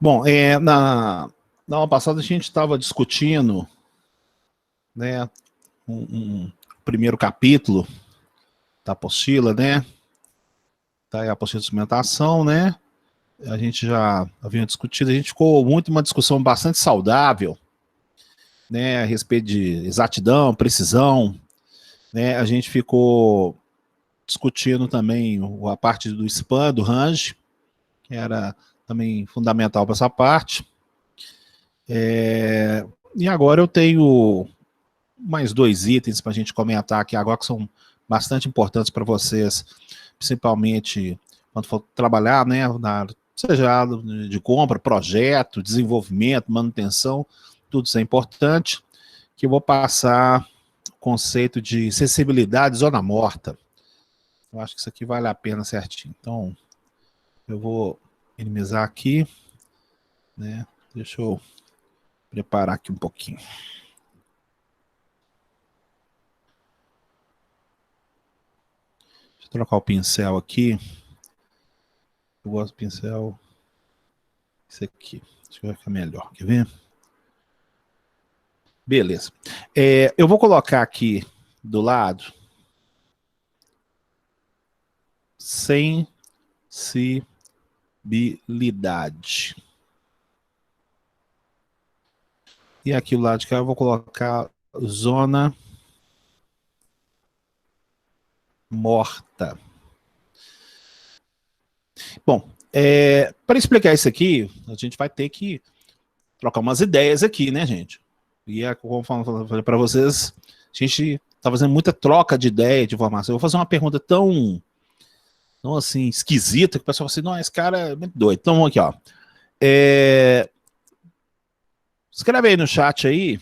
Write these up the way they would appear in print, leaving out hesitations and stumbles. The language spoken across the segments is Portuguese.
Bom, na aula passada a gente estava discutindo, né, um primeiro capítulo da apostila, né? Tá aí a apostila de instrumentação, né? A gente já havia discutido, a gente ficou muito uma discussão bastante saudável, né, a respeito de exatidão, precisão, né? A gente ficou discutindo também a parte do span, do range, que era também fundamental para essa parte. E agora eu tenho mais dois itens para a gente comentar aqui agora que são bastante importantes para vocês, principalmente quando for trabalhar, né, seja de compra, projeto, desenvolvimento, manutenção, tudo isso é importante, que eu vou passar o conceito de sensibilidade zona morta. Eu acho que isso aqui vale a pena certinho. Então, eu vou minimizar aqui, né? Deixa eu preparar aqui um pouquinho. Deixa eu trocar o pincel aqui. Eu gosto do pincel. Esse aqui. Acho que vai ficar melhor. Quer ver? Beleza. Eu vou colocar aqui do lado sensibilidade. E aqui do lado de cá eu vou colocar zona morta. Bom, para explicar isso aqui, a gente vai ter que trocar umas ideias aqui, né, gente? E como eu falei para vocês, a gente está fazendo muita troca de ideia, de informação. Eu vou fazer uma pergunta tão assim, esquisita, que o pessoal fala assim, não, esse cara é muito doido. Então, vamos aqui, ó. Escreve aí no chat aí,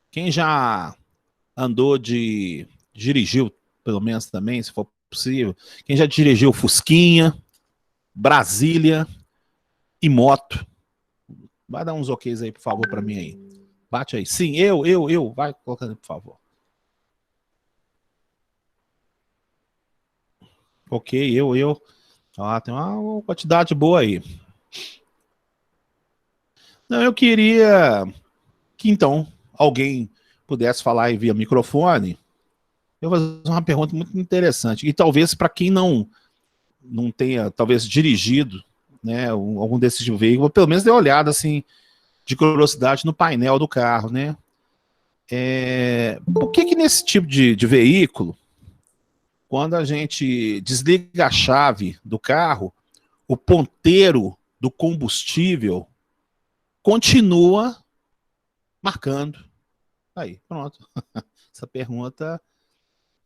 quem já andou dirigiu, pelo menos também, se for possível, quem já dirigiu Fusquinha, Brasília e moto. Vai dar uns oks aí, por favor, para mim aí. Bate aí. Sim, eu. Vai colocando, por favor. Ok, eu. Ah, tem uma quantidade boa aí. Não, eu queria que, então, alguém pudesse falar aí via microfone. Eu vou fazer uma pergunta muito interessante. E talvez para quem não tenha, talvez, dirigido, né, algum desses veículos, pelo menos dê uma olhada, assim, de curiosidade no painel do carro, né? Por que nesse tipo de veículo, quando a gente desliga a chave do carro, o ponteiro do combustível continua marcando? Aí, pronto. Essa pergunta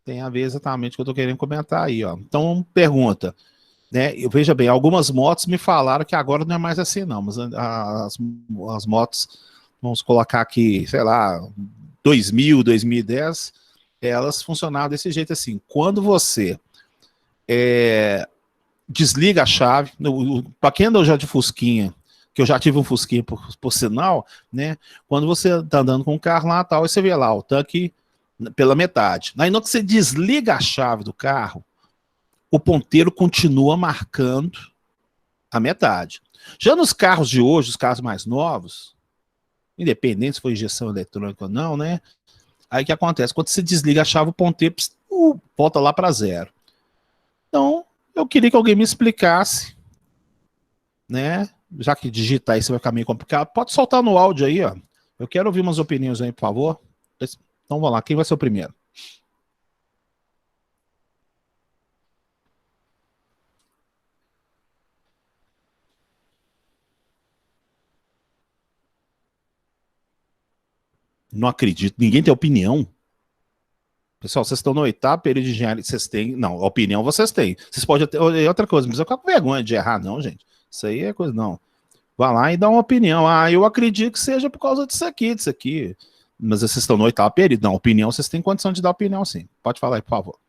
tem a ver exatamente com o que eu estou querendo comentar aí, ó. Então, pergunta, né? Veja bem, algumas motos me falaram que agora não é mais assim, não, mas as motos, vamos colocar aqui, sei lá, 2000, 2010, elas funcionavam desse jeito assim. Quando você desliga a chave, para quem andou já de Fusquinha, que eu já tive um Fusquinha por sinal, né? Quando você tá andando com o carro lá tal, e você vê lá o tanque pela metade. Aí, no que você desliga a chave do carro, o ponteiro continua marcando a metade. Já nos carros de hoje, os carros mais novos, independente se foi injeção eletrônica ou não, né? Aí o que acontece? Quando você desliga a chave, o ponteiro volta lá para zero. Então, eu queria que alguém me explicasse, né? Já que digitar isso vai ficar meio complicado, pode soltar no áudio aí, ó. Eu quero ouvir umas opiniões aí, por favor. Então vamos lá, quem vai ser o primeiro? Não acredito, ninguém tem opinião. Pessoal, vocês estão no oitavo período de engenharia, vocês têm... Não, opinião vocês têm. Vocês podem ter outra coisa, mas eu fico com vergonha de errar, não, gente. Isso aí é coisa, não. Vá lá e dá uma opinião. Ah, eu acredito que seja por causa disso aqui, disso aqui. Mas vocês estão no oitavo período. Não, opinião, vocês têm condição de dar opinião, sim. Pode falar aí, por favor.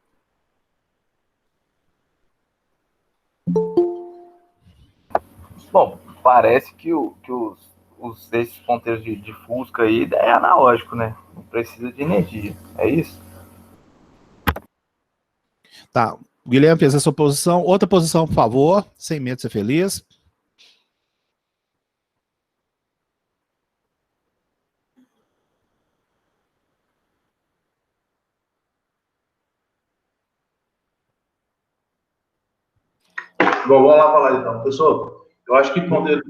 Bom, parece que esses ponteiros de Fusca aí é analógico, né? Não precisa de energia. É isso? Tá. O Guilherme fez a sua posição. Outra posição, por favor. Sem medo de ser feliz. Bom, vamos lá falar então. Pessoal, eu acho que quando ele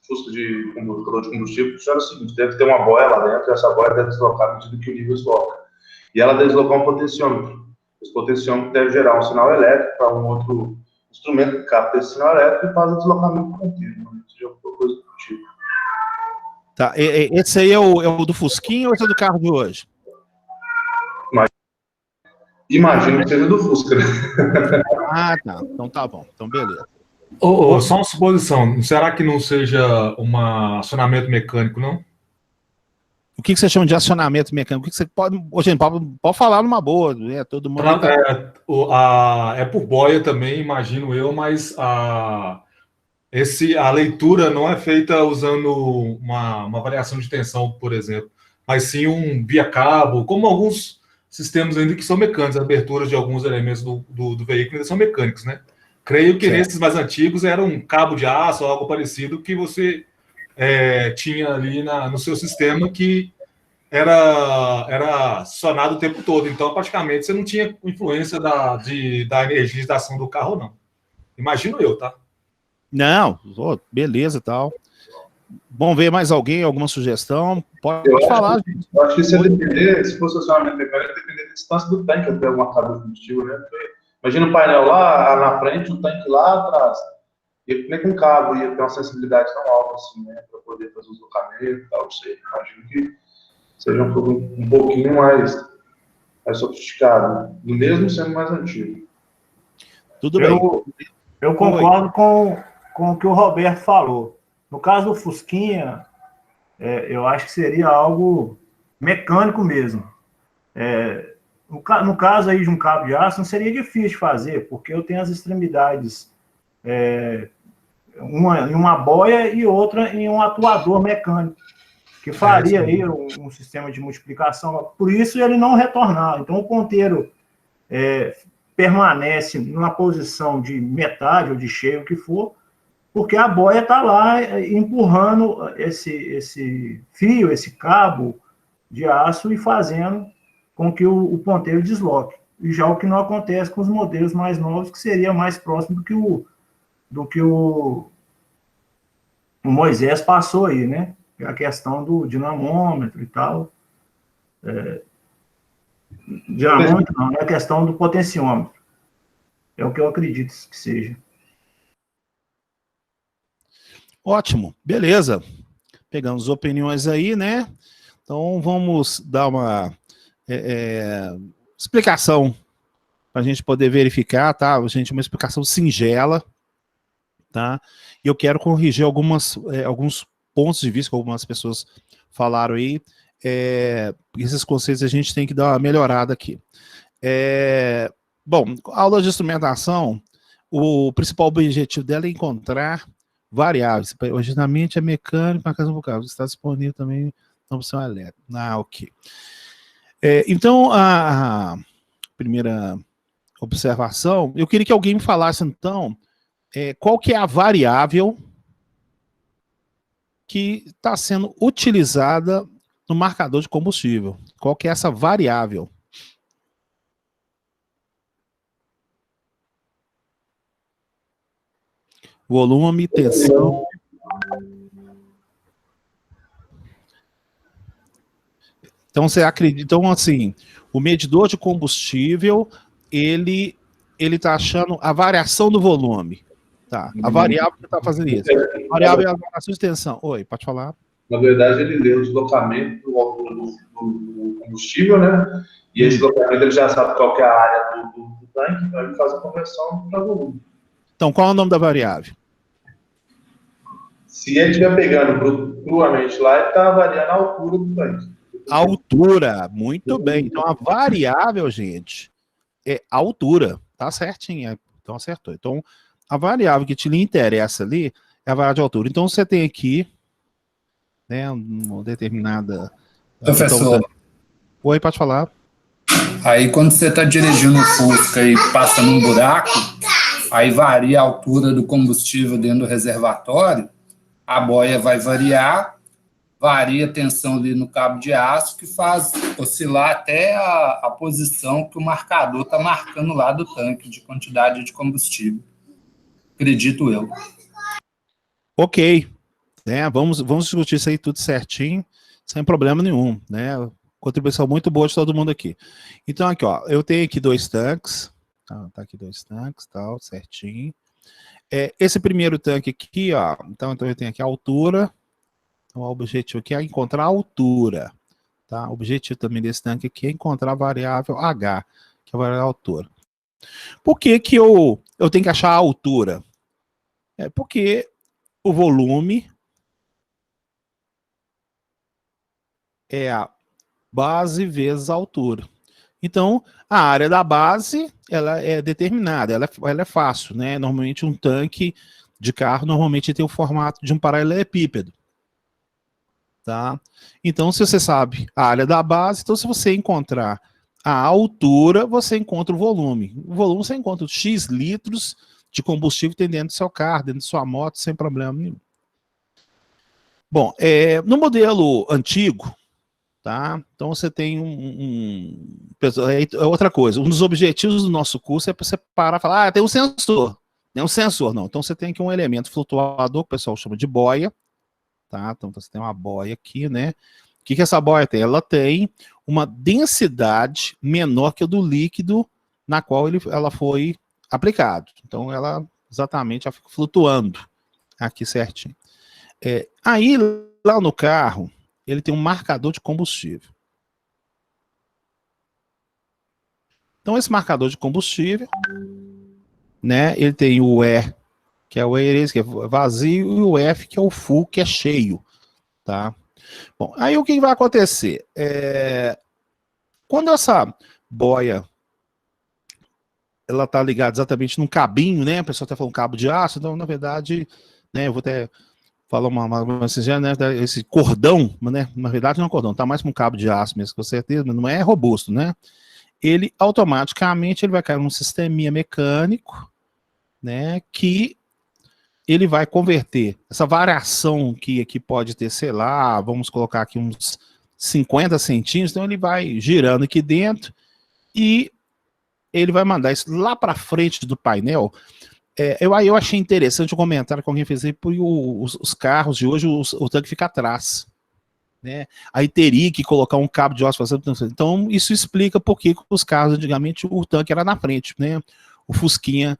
Fusca de condutor de combustível funciona o seguinte: deve ter uma boia lá dentro, e essa boia deve deslocar à medida que o nível desloca. E ela deve deslocar um potenciômetro. Esse potenciômetro deve gerar um sinal elétrico para um outro instrumento que capta esse sinal elétrico e faz o deslocamento contínuo. Isso já é coisa do tipo. Tá, esse aí é o do Fusquinha ou esse é do carro de hoje? Imagino que seja do Fusca, né? Ah, tá. Então tá bom. Então beleza. Só uma suposição. Será que não seja um acionamento mecânico, não? O que você chama de acionamento mecânico? O que você pode. Ô, gente, pode falar numa boa, né? Todo mundo. É por boia também, imagino eu, mas a leitura não é feita usando uma variação de tensão, por exemplo, mas sim um via cabo, como alguns sistemas ainda que são mecânicos, a abertura de alguns elementos do veículo ainda são mecânicos, né? Creio que nesses mais antigos era um cabo de aço ou algo parecido que você tinha ali no seu sistema que era acionado o tempo todo. Então, praticamente, você não tinha influência da energia de ação do carro, não. Imagino eu, tá? Não, beleza e tal. Bom, ver mais alguém, alguma sugestão? Pode falar, gente. Eu acho que se depender, se fosse acionamento mecânico, depender da distância do tanque até uma cabo de combustível, né? Imagina o painel lá na frente, o tanque lá atrás. E nem com cabo ia ter uma sensibilidade tão alta assim, né? Para poder fazer o deslocamento e tal. Não sei. Imagino que seja um pouquinho mais sofisticado, mesmo sendo mais antigo. Tudo bem. Eu concordo com o que o Roberto falou. No caso do Fusquinha, eu acho que seria algo mecânico mesmo. No caso aí de um cabo de aço, não seria difícil de fazer, porque eu tenho as extremidades, uma em uma boia e outra em um atuador mecânico, que faria aí um sistema de multiplicação. Por isso ele não retornar. Então o ponteiro permanece numa posição de metade ou de cheio, o que for, porque a boia está lá empurrando esse fio, esse cabo de aço e fazendo com que o ponteiro desloque. E já o que não acontece com os modelos mais novos, que seria mais próximo do que o Moisés passou aí, né? A questão do dinamômetro e tal. Dinamômetro não, é a questão do potenciômetro. É o que eu acredito que seja. Ótimo, beleza. Pegamos opiniões aí, né? Então vamos dar uma explicação para a gente poder verificar, tá? Gente, uma explicação singela, tá? E eu quero corrigir alguns pontos de vista que algumas pessoas falaram aí. Esses conceitos a gente tem que dar uma melhorada aqui. Bom, a aula de instrumentação, o principal objetivo dela é encontrar variáveis. Originalmente é mecânico, na casa vocal. Está disponível também na opção elétrica. Ok. Então, a primeira observação, eu queria que alguém me falasse, então, qual que é a variável que está sendo utilizada no marcador de combustível. Qual que é essa variável? Volume, tensão. Então, você acredita... Então, assim, o medidor de combustível, ele está achando a variação do volume. Tá? A variável que está fazendo isso. A variável é a variação de tensão. Oi, pode falar? Na verdade, ele lê o deslocamento do combustível, né? E esse deslocamento ele já sabe qual que é a área do tanque, então ele faz a conversão para volume. Então, qual é o nome da variável? Se ele estiver pegando cruamente lá, ele está variando a altura do tanque. A altura, muito bem. Então, a variável, gente, é a altura. Tá certinho, então acertou. Então, a variável que te interessa ali é a variável de altura. Então, você tem aqui, né, uma determinada... Professor. Então, oi, pode falar. Aí, quando você está dirigindo o Fusca e passa num buraco, aí varia a altura do combustível dentro do reservatório, a boia vai variar, varia a tensão ali no cabo de aço, que faz oscilar até a posição que o marcador está marcando lá do tanque de quantidade de combustível. acredito eu. Ok, né? Vamos discutir isso aí tudo certinho, sem problema nenhum, né? Contribuição muito boa de todo mundo aqui. Então, aqui, ó, eu tenho aqui 2 tanques, tá aqui 2 tanques, tal, certinho. Esse primeiro tanque aqui, ó, então eu tenho aqui a altura, então o objetivo aqui é encontrar a altura, tá? O objetivo também desse tanque aqui é encontrar a variável H, que é a variável altura. Por que que eu tenho que achar a altura? Porque o volume é a base vezes a altura. Então, a área da base, ela é determinada, ela é fácil, né? Normalmente um tanque de carro, normalmente tem o formato de um paralelepípedo, tá? Então, se você sabe a área da base, então se você encontrar a altura, você encontra o volume. O volume você encontra X litros de combustível que tem dentro do seu carro, dentro da sua moto, sem problema nenhum. Bom, no modelo antigo, tá? Então você tem outra coisa, um dos objetivos do nosso curso é para você parar e falar, tem um sensor. Não é um sensor, não. Então você tem aqui um elemento flutuador, que o pessoal chama de boia, tá? Então você tem uma boia aqui, né? O que essa boia tem? Ela tem uma densidade menor que a do líquido na qual ela foi aplicada. Então ela exatamente ela fica flutuando aqui certinho. Aí lá no carro, ele tem um marcador de combustível. Então, esse marcador de combustível, né, ele tem o E, que é o E, que é vazio, e o F, que é o full, que é cheio, tá? Bom, aí o que vai acontecer? Quando essa boia, ela tá ligada exatamente num cabinho, né, a pessoa tá falando cabo de aço, então, na verdade, né, eu vou até falar né, esse cordão, né, na verdade não é um cordão, tá mais com um cabo de aço mesmo, com certeza, mas não é robusto, né? Ele automaticamente vai cair num sisteminha mecânico, né, que ele vai converter essa variação que aqui pode ter, sei lá, vamos colocar aqui uns 50 centímetros, então ele vai girando aqui dentro e ele vai mandar isso lá para frente do painel. Eu achei interessante o comentário que alguém fez aí, porque os carros de hoje, o tanque fica atrás, né? Aí teria que colocar um cabo de aço. Então, isso explica por que os carros, antigamente, o tanque era na frente, né? O Fusquinha,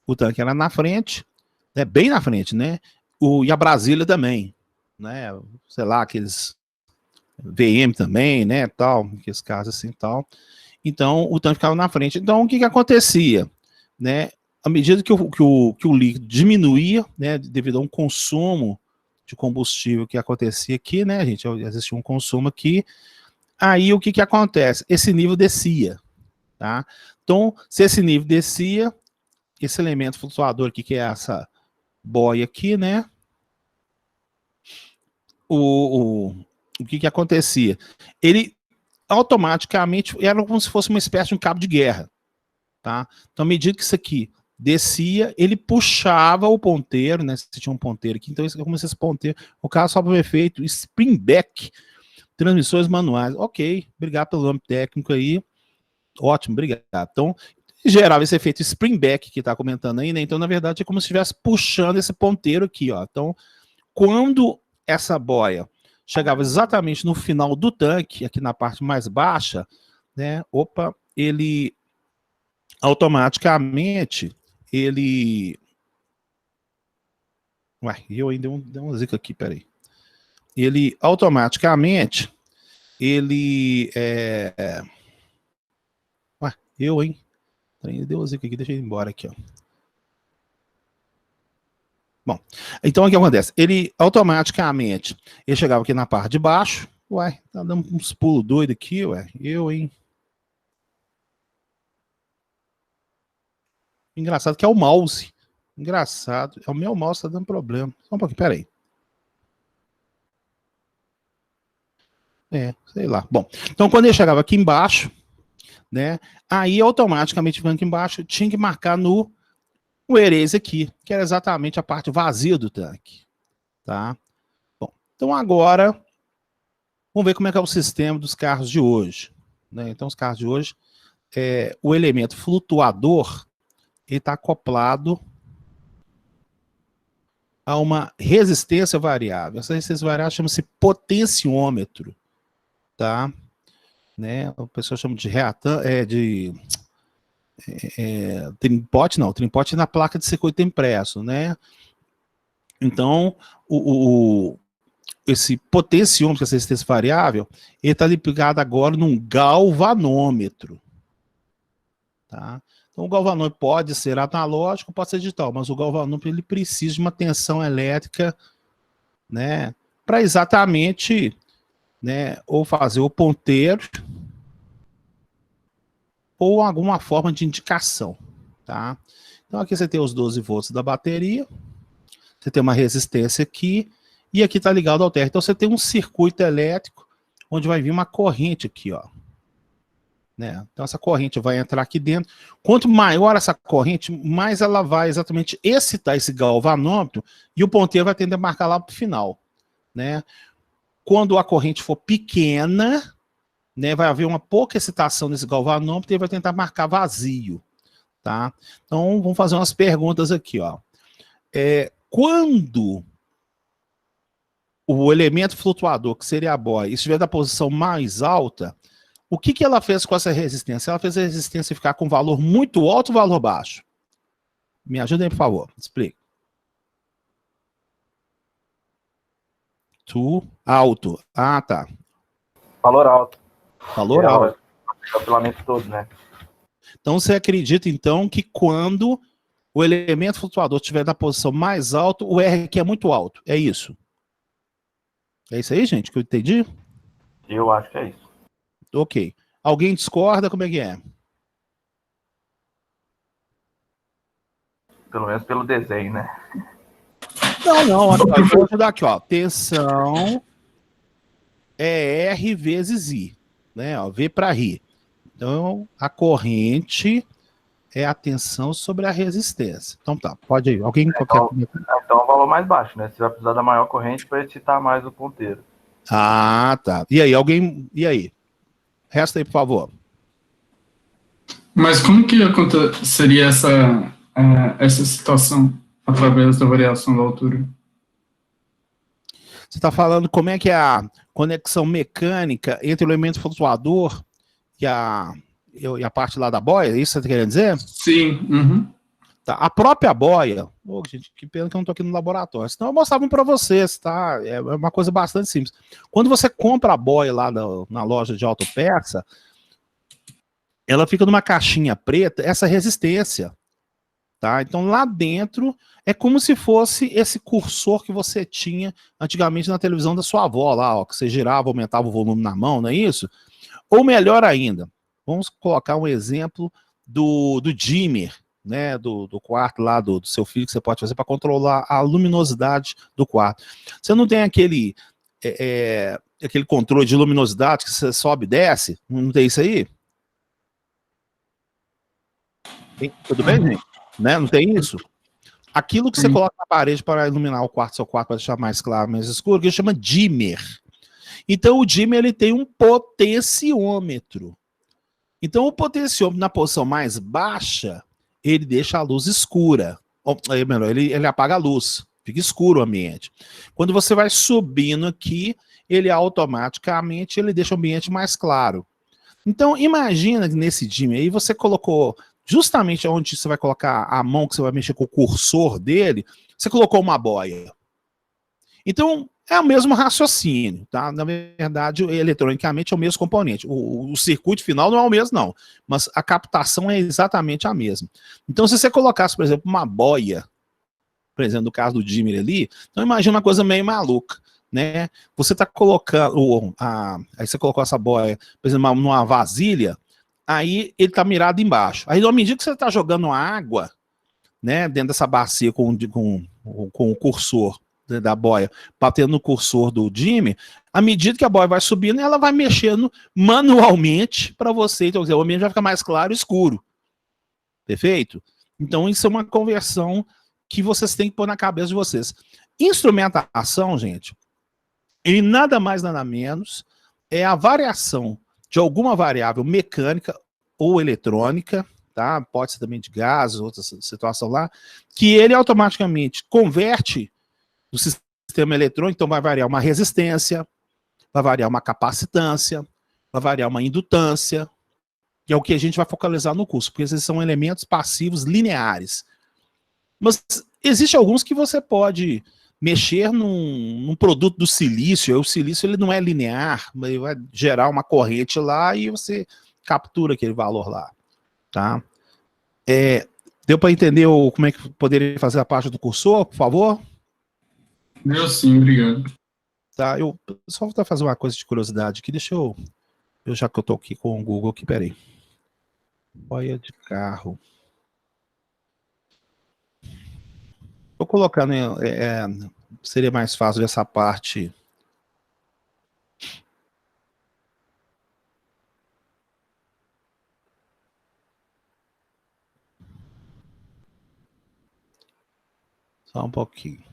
o tanque era na frente, né? Bem na frente, né? E a Brasília também, né? Sei lá, aqueles VM também, né? Tal, aqueles carros assim tal. Então, o tanque ficava na frente. Então, o que acontecia, né? À medida que o líquido diminuía, né, devido a um consumo de combustível que acontecia aqui, né, gente, existia um consumo aqui, aí o que acontece? Esse nível descia, tá? Então, se esse nível descia, esse elemento flutuador aqui, que é essa boia aqui, né, o que acontecia? Ele automaticamente era como se fosse uma espécie de um cabo de guerra, tá? Então, à medida que isso aqui descia, ele puxava o ponteiro, né? Se tinha um ponteiro aqui, então isso é como se esse ponteiro, o carro só para o efeito spring back, transmissões manuais. Ok, obrigado pelo nome técnico aí, ótimo, obrigado. Então, gerava esse efeito spring back que está comentando aí, né? Então, na verdade, é como se estivesse puxando esse ponteiro aqui, ó. Então, quando essa boia chegava exatamente no final do tanque, aqui na parte mais baixa, né? Ele automaticamente eu ainda dei uma zica aqui, peraí. Ele automaticamente, deu uma zica aqui, deixa eu ir embora aqui, ó. Bom, então o que acontece? Ele automaticamente, ele chegava aqui na parte de baixo, tá dando uns pulos doidos aqui, Engraçado que é o mouse. Engraçado. É o meu mouse que tá dando problema. Só um pouquinho, peraí. Sei lá. Bom, então quando ele chegava aqui embaixo, né, aí automaticamente ficando aqui embaixo, tinha que marcar no erase aqui, que era exatamente a parte vazia do tanque, tá? Bom, então agora, vamos ver como é que é o sistema dos carros de hoje, né? Então os carros de hoje, o elemento flutuador, ele está acoplado a uma resistência variável. Essa resistência variável chama-se potenciômetro, tá? Né? O pessoal chama de trimpote, não, trimpote na placa de circuito impresso, né? Então, esse potenciômetro, essa resistência variável, ele está ligado agora num galvanômetro, tá? Então, o galvanômetro pode ser analógico, pode ser digital, mas o galvanômetro ele precisa de uma tensão elétrica, né, para exatamente, né, ou fazer o ponteiro ou alguma forma de indicação, tá? Então, aqui você tem os 12 volts da bateria, você tem uma resistência aqui, e aqui está ligado ao térreo. Então, você tem um circuito elétrico, onde vai vir uma corrente aqui, ó. Né? Então, essa corrente vai entrar aqui dentro. Quanto maior essa corrente, mais ela vai exatamente excitar esse galvanômetro, e o ponteiro vai tender a marcar lá para o final, né? Quando a corrente for pequena, né, vai haver uma pouca excitação nesse galvanômetro, e ele vai tentar marcar vazio, tá? Então, vamos fazer umas perguntas aqui, ó. Quando o elemento flutuador, que seria a boia, estiver na posição mais alta, o que ela fez com essa resistência? Ela fez a resistência ficar com valor muito alto ou valor baixo? Me ajudem, por favor. Explique. Alto. Ah, tá. Valor alto. Valor alto. O capilamento todo, né? Então, você acredita, então, que quando o elemento flutuador estiver na posição mais alta, o R aqui é muito alto. É isso? É isso aí, gente, que eu entendi? Eu acho que é isso. Ok. Alguém discorda? Como é que é? Pelo menos pelo desenho, né? Não. Aqui, vou ajudar aqui, ó. Tensão é R vezes I, né? Ó, V para R. Então, a corrente é a tensão sobre a resistência. Então tá, pode ir. Alguém qualquer... Então é o valor mais baixo, né? Você vai precisar da maior corrente para excitar mais o ponteiro. Ah, tá. E aí, alguém... E aí? Resta aí, por favor. Mas como que aconteceria essa situação através da variação da altura? Você está falando como é que é a conexão mecânica entre o elemento flutuador e a parte lá da boia? É isso que você está querendo dizer? Sim. Uhum. Tá. A própria boia... Oh, gente, que pena que eu não estou aqui no laboratório. Senão eu mostrava para vocês, tá? É uma coisa bastante simples. Quando você compra a boia lá na loja de autopeça, ela fica numa caixinha preta, essa resistência. Tá? Então lá dentro é como se fosse esse cursor que você tinha antigamente na televisão da sua avó, lá, ó, que você girava, aumentava o volume na mão, não é isso? Ou melhor ainda, vamos colocar um exemplo do dimmer, né, do quarto lá do seu filho, que você pode fazer para controlar a luminosidade do quarto. Você não tem aquele controle de luminosidade que você sobe e desce? Não tem isso aí? Tudo bem, gente? Né? Não tem isso? Aquilo que você coloca na parede para iluminar o quarto, seu quarto, para deixar mais claro, mais escuro, que chama dimmer. Então o dimmer ele tem um potenciômetro. Então o potenciômetro na posição mais baixa, ele deixa a luz escura. Ou, melhor, ele apaga a luz, fica escuro o ambiente. Quando você vai subindo aqui, ele automaticamente ele deixa o ambiente mais claro. Então imagina que nesse dimmer aí você colocou justamente onde você vai colocar a mão, que você vai mexer com o cursor dele, você colocou uma boia. Então, é o mesmo raciocínio, tá? Na verdade, eletronicamente é o mesmo componente. O circuito final não é o mesmo, não. Mas a captação é exatamente a mesma. Então, se você colocasse, por exemplo, uma boia, por exemplo, no caso do dimmer ali, então imagina uma coisa meio maluca, né? Você está colocando, aí você colocou essa boia, por exemplo, numa vasilha, aí ele está mirado embaixo. Aí, à medida que você está jogando água, né, dentro dessa bacia com o cursor da boia, batendo no cursor do dimmer, à medida que a boia vai subindo, ela vai mexendo manualmente para você. Então, o ambiente vai ficar mais claro e escuro. Perfeito? Então, isso é uma conversão que vocês têm que pôr na cabeça de vocês. Instrumentação, gente, ele nada mais, nada menos é a variação de alguma variável mecânica ou eletrônica, tá? Pode ser também de gases, outra situação lá, que ele automaticamente converte do sistema eletrônico, então vai variar uma resistência, vai variar uma capacitância, vai variar uma indutância, que é o que a gente vai focalizar no curso, porque esses são elementos passivos lineares. Mas existem alguns que você pode mexer num produto do silício, e o silício ele não é linear, ele vai gerar uma corrente lá e você captura aquele valor lá, tá? Deu para entender como é que poderia fazer a parte do cursor, por favor? Deu sim, obrigado. Tá, eu só vou fazer uma coisa de curiosidade aqui, deixa eu já que eu tô aqui com o Google aqui, peraí. Boia de carro. Vou colocar, né, seria mais fácil essa parte. Só um pouquinho.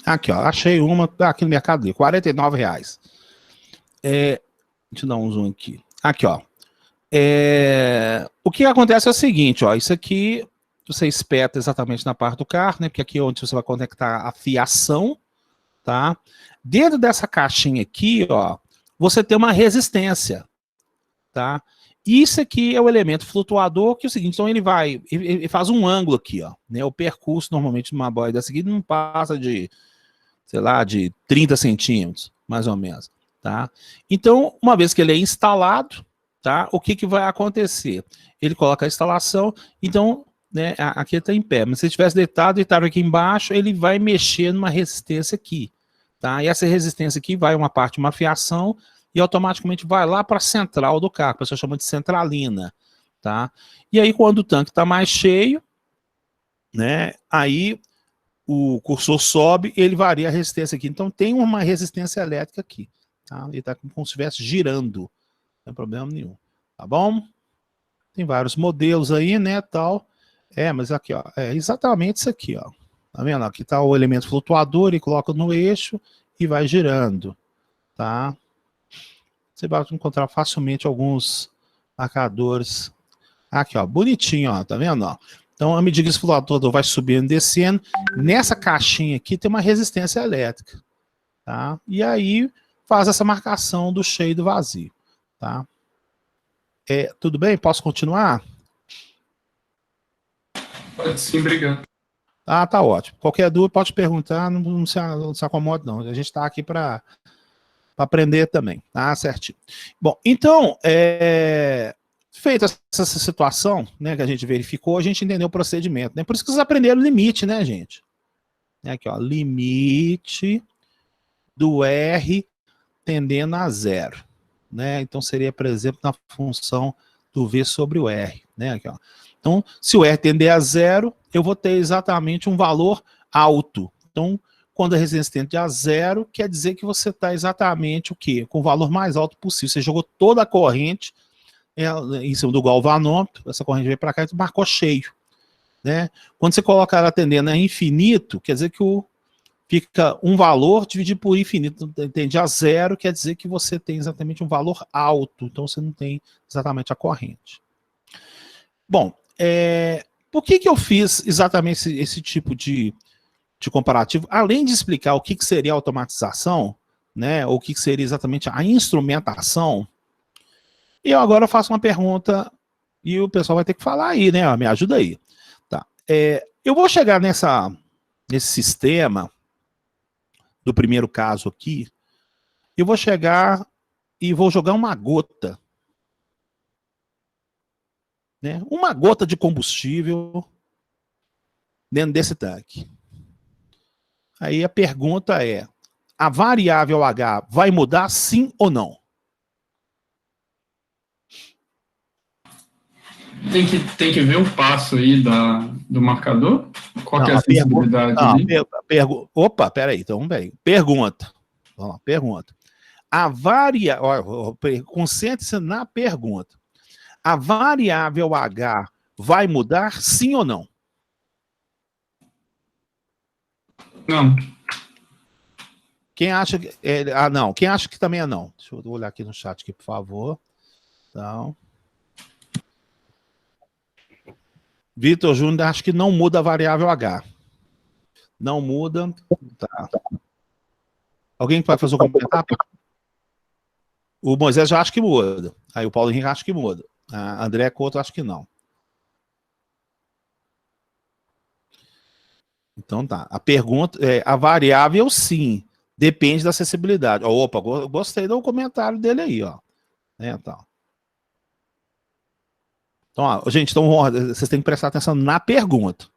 Aqui, ó, achei uma aqui no Mercado Livre, R$49. Deixa eu dar um zoom aqui. Aqui, ó. O que acontece é o seguinte, ó, isso aqui você espeta exatamente na parte do carro, né? Porque aqui é onde você vai conectar a fiação, tá? Dentro dessa caixinha aqui, ó, você tem uma resistência, tá? Isso aqui é o elemento flutuador, que é o seguinte, então ele faz um ângulo aqui, ó, né? O percurso normalmente de uma boia dessa aqui não passa de, sei lá, de 30 centímetros, mais ou menos, tá? Então, uma vez que ele é instalado, tá? O que vai acontecer? Ele coloca a instalação, então, né, aqui está em pé, mas se ele tivesse deitado aqui embaixo, ele vai mexer numa resistência aqui, tá? E essa resistência aqui vai uma parte, uma fiação, e automaticamente vai lá para a central do carro, a pessoa chama de centralina, tá? E aí, quando o tanque está mais cheio, né, aí o cursor sobe, ele varia a resistência aqui. Então, tem uma resistência elétrica aqui, tá? Ele está como se estivesse girando, não tem problema nenhum, tá bom? Tem vários modelos aí, né, tal. Mas aqui, ó, é exatamente isso aqui, ó. Tá vendo? Aqui tá o elemento flutuador, e coloca no eixo e vai girando, tá? Você vai encontrar facilmente alguns marcadores. Aqui, ó, bonitinho, ó, tá vendo, ó? Então, à medida que esse flutuador vai subindo e descendo, nessa caixinha aqui tem uma resistência elétrica, tá? E aí faz essa marcação do cheio e do vazio, tá? Tudo bem? Posso continuar? Pode sim, obrigado. Ah, tá ótimo. Qualquer dúvida pode perguntar, não se acomode não. A gente está aqui para aprender também, tá? Certinho. Bom, então, feita essa situação, né, que a gente verificou, a gente entendeu o procedimento, né? Por isso que vocês aprenderam o limite, né, gente? Aqui, ó, limite do R tendendo a zero, né? Então seria, por exemplo, na função do V sobre o R, né? Aqui, ó. Então, se o R tender a zero, eu vou ter exatamente um valor alto. Então, quando a resistência tende a zero, quer dizer que você está exatamente o quê? Com o valor mais alto possível. Você jogou toda a corrente em cima do galvanômetro, essa corrente veio para cá e marcou cheio, né? Quando você coloca ela tendendo a infinito, quer dizer que fica um valor dividido por infinito, tende a zero, quer dizer que você tem exatamente um valor alto, então você não tem exatamente a corrente. Bom, por que eu fiz exatamente esse tipo de comparativo? Além de explicar o que seria a automatização, né, ou o que seria exatamente a instrumentação, eu agora faço uma pergunta e o pessoal vai ter que falar aí, né? Me ajuda aí. Tá. Eu vou chegar nesse sistema do primeiro caso aqui, eu vou chegar e vou jogar uma gota, né? Uma gota de combustível dentro desse tanque. Aí a pergunta é, a variável H vai mudar sim ou não? Tem que ver o passo aí do marcador? Qual que é a sensibilidade ali? Opa, peraí, então peraí. Pergunta. Vamos lá, pergunta. Concentre-se na pergunta. A variável H vai mudar, sim ou não? Não. Quem acha que não? Quem acha que também é não? Deixa eu olhar aqui no chat, aqui, por favor. Então, Vitor Júnior acha que não muda a variável H. Não muda. Tá. Alguém vai fazer um comentário? O Moisés já acha que muda. Aí o Paulo Henrique acha que muda. A André Couto acha que não. Então tá. A pergunta é: a variável sim, depende da acessibilidade. Opa, gostei do comentário dele aí, ó. Então, ó, gente, então, vocês têm que prestar atenção na pergunta.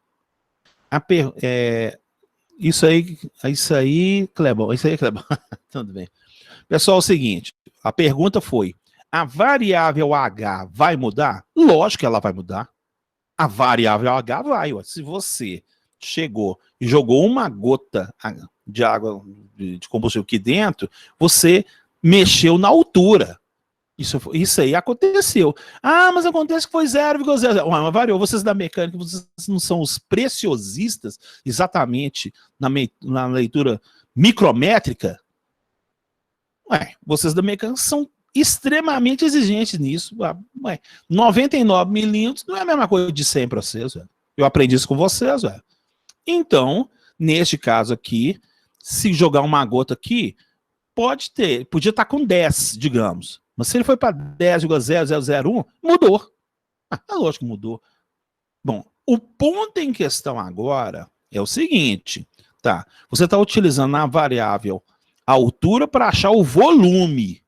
Isso aí, Clebão, tudo bem. Pessoal, é o seguinte, a pergunta foi: a variável H vai mudar? Lógico que ela vai mudar. A variável H vai. Se você chegou e jogou uma gota de água de combustível aqui dentro, você mexeu na altura. Isso aí aconteceu. Ah, mas acontece que foi 0,0. Mas variou. Vocês da mecânica, vocês não são os preciosistas exatamente na leitura micrométrica? Vocês da mecânica são extremamente exigentes nisso. 99 milímetros não é a mesma coisa de 100 para vocês. Eu aprendi isso com vocês. Então, neste caso aqui, se jogar uma gota aqui, podia estar com 10, digamos. Mas se ele foi para 10,0001, mudou. É lógico que mudou. Bom, o ponto em questão agora é o seguinte, tá? Você está utilizando a variável altura para achar o volume.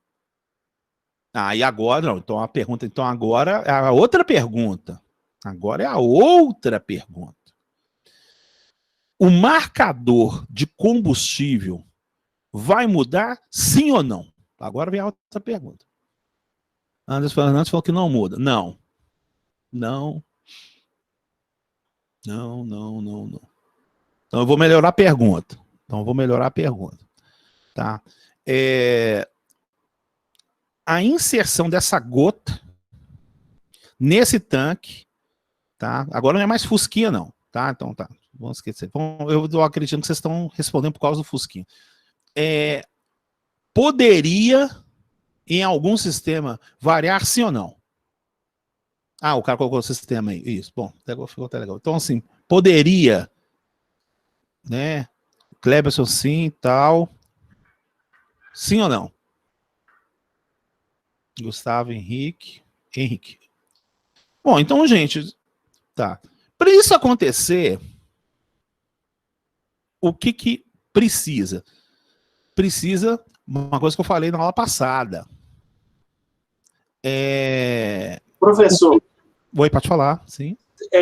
E agora não. Então a pergunta, agora é a outra pergunta. Agora é a outra pergunta. O marcador de combustível vai mudar, sim ou não? Agora vem a outra pergunta. Anderson Fernandes falou que não muda. Não. Então eu vou melhorar a pergunta. Tá? A inserção dessa gota nesse tanque, tá? Agora não é mais fusquinha, não. Tá? Então tá. Vamos esquecer. Eu tô acreditando que vocês estão respondendo por causa do fusquinha. Poderia, em algum sistema, variar sim ou não? O cara colocou o sistema aí. Isso, bom, ficou até legal. Então, assim, poderia, né? Cleberson sim, tal. Sim ou não? Gustavo Henrique. Bom, então, gente, tá. Para isso acontecer, o que precisa? Precisa uma coisa que eu falei na aula passada. Professor. Oi, pode falar, sim.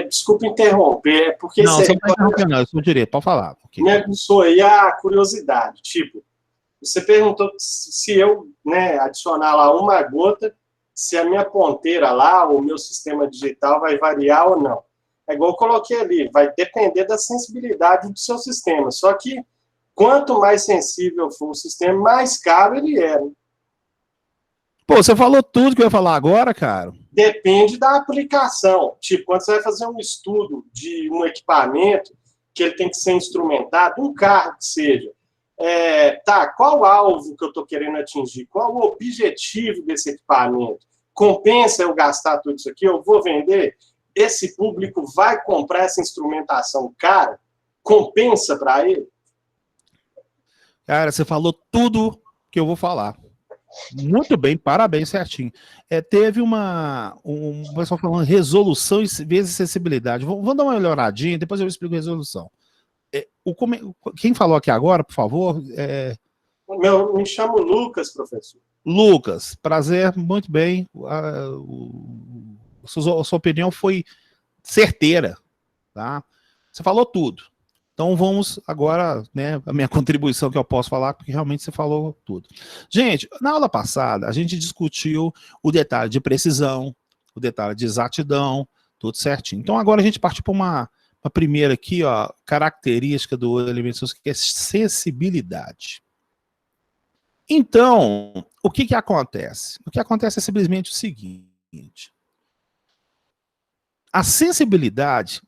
Desculpa interromper, porque não, você não está interrompendo, não, eu sou direito, pode falar. Okay. Me aguçou aí a curiosidade. Tipo, você perguntou se eu, né, adicionar lá uma gota, se a minha ponteira lá, o meu sistema digital vai variar ou não. É igual eu coloquei ali, vai depender da sensibilidade do seu sistema. Só que quanto mais sensível for o sistema, mais caro ele é. Né? Pô, você falou tudo que eu ia falar agora, cara. Depende da aplicação. Tipo, quando você vai fazer um estudo de um equipamento que ele tem que ser instrumentado, um carro que seja, qual o alvo que eu estou querendo atingir? Qual o objetivo desse equipamento? Compensa eu gastar tudo isso aqui? Eu vou vender? Esse público vai comprar essa instrumentação cara? Compensa para ele? Cara, você falou tudo que eu vou falar. Muito bem, parabéns, certinho. Teve um pessoal falando resolução vezes acessibilidade. Vamos dar uma melhoradinha, depois eu explico resolução. Quem falou aqui agora, por favor? Me chamo Lucas, professor. Lucas, prazer, muito bem. Sua opinião foi certeira, tá? Você falou tudo. Então vamos agora, né, a minha contribuição que eu posso falar, porque realmente você falou tudo. Gente, na aula passada, a gente discutiu o detalhe de precisão, o detalhe de exatidão, tudo certinho. Então agora a gente parte para uma primeira aqui, ó, característica do elemento que é sensibilidade. Então, o que acontece? O que acontece é simplesmente o seguinte. a sensibilidade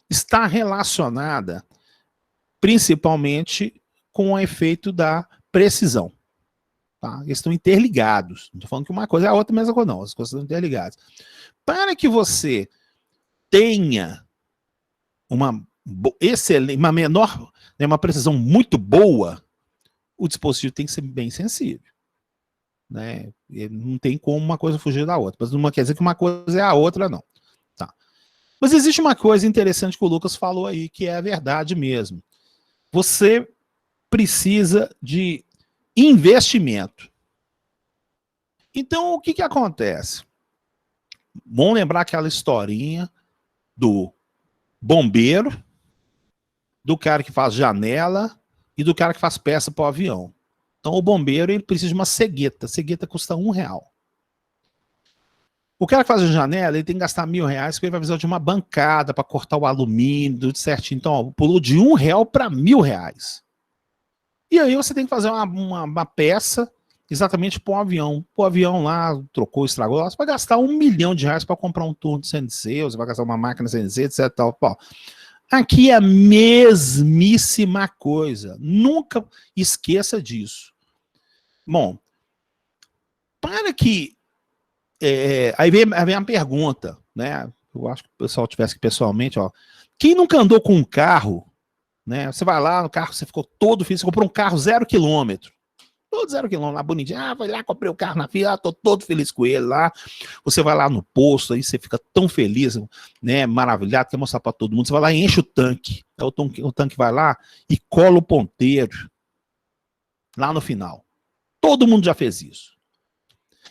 está relacionada principalmente com o efeito da precisão. Tá? Eles estão interligados. Não estou falando que uma coisa é a outra, mesma coisa não. As coisas estão interligadas. Para que você tenha uma excelente, uma menor, né, uma precisão muito boa, o dispositivo tem que ser bem sensível. Né? Não tem como uma coisa fugir da outra. Mas não quer dizer que uma coisa é a outra, não. Tá. Mas existe uma coisa interessante que o Lucas falou aí, que é a verdade mesmo. Você precisa de investimento. Então, o que acontece? Vamos lembrar aquela historinha do bombeiro, do cara que faz janela e do cara que faz peça para o avião. Então, o bombeiro ele precisa de uma cegueta. A cegueta custa R$1. O cara que faz a janela, ele tem que gastar R$1.000, porque ele vai precisar de uma bancada para cortar o alumínio, tudo certinho. Então, ó, pulou de R$1 para R$1.000. E aí você tem que fazer uma peça exatamente para o avião. O avião lá trocou, estragou. Você vai gastar R$1 milhão para comprar um turno de CNC, você vai gastar uma máquina CNC, etc. Tal. Pô, aqui é a mesmíssima coisa. Nunca esqueça disso. Bom, para que... aí vem a pergunta, né? Eu acho que o pessoal tivesse que pessoalmente, ó. Quem nunca andou com um carro, né? Você vai lá no carro, você ficou todo feliz, você comprou um carro 0 km. Todo 0 km, lá bonitinho. Ah, vai lá, comprei o carro na fila, tô todo feliz com ele lá. Você vai lá no posto, aí você fica tão feliz, né? Maravilhado, quer mostrar para todo mundo. Você vai lá e enche o tanque. Aí o tanque vai lá e cola o ponteiro lá no final. Todo mundo já fez isso.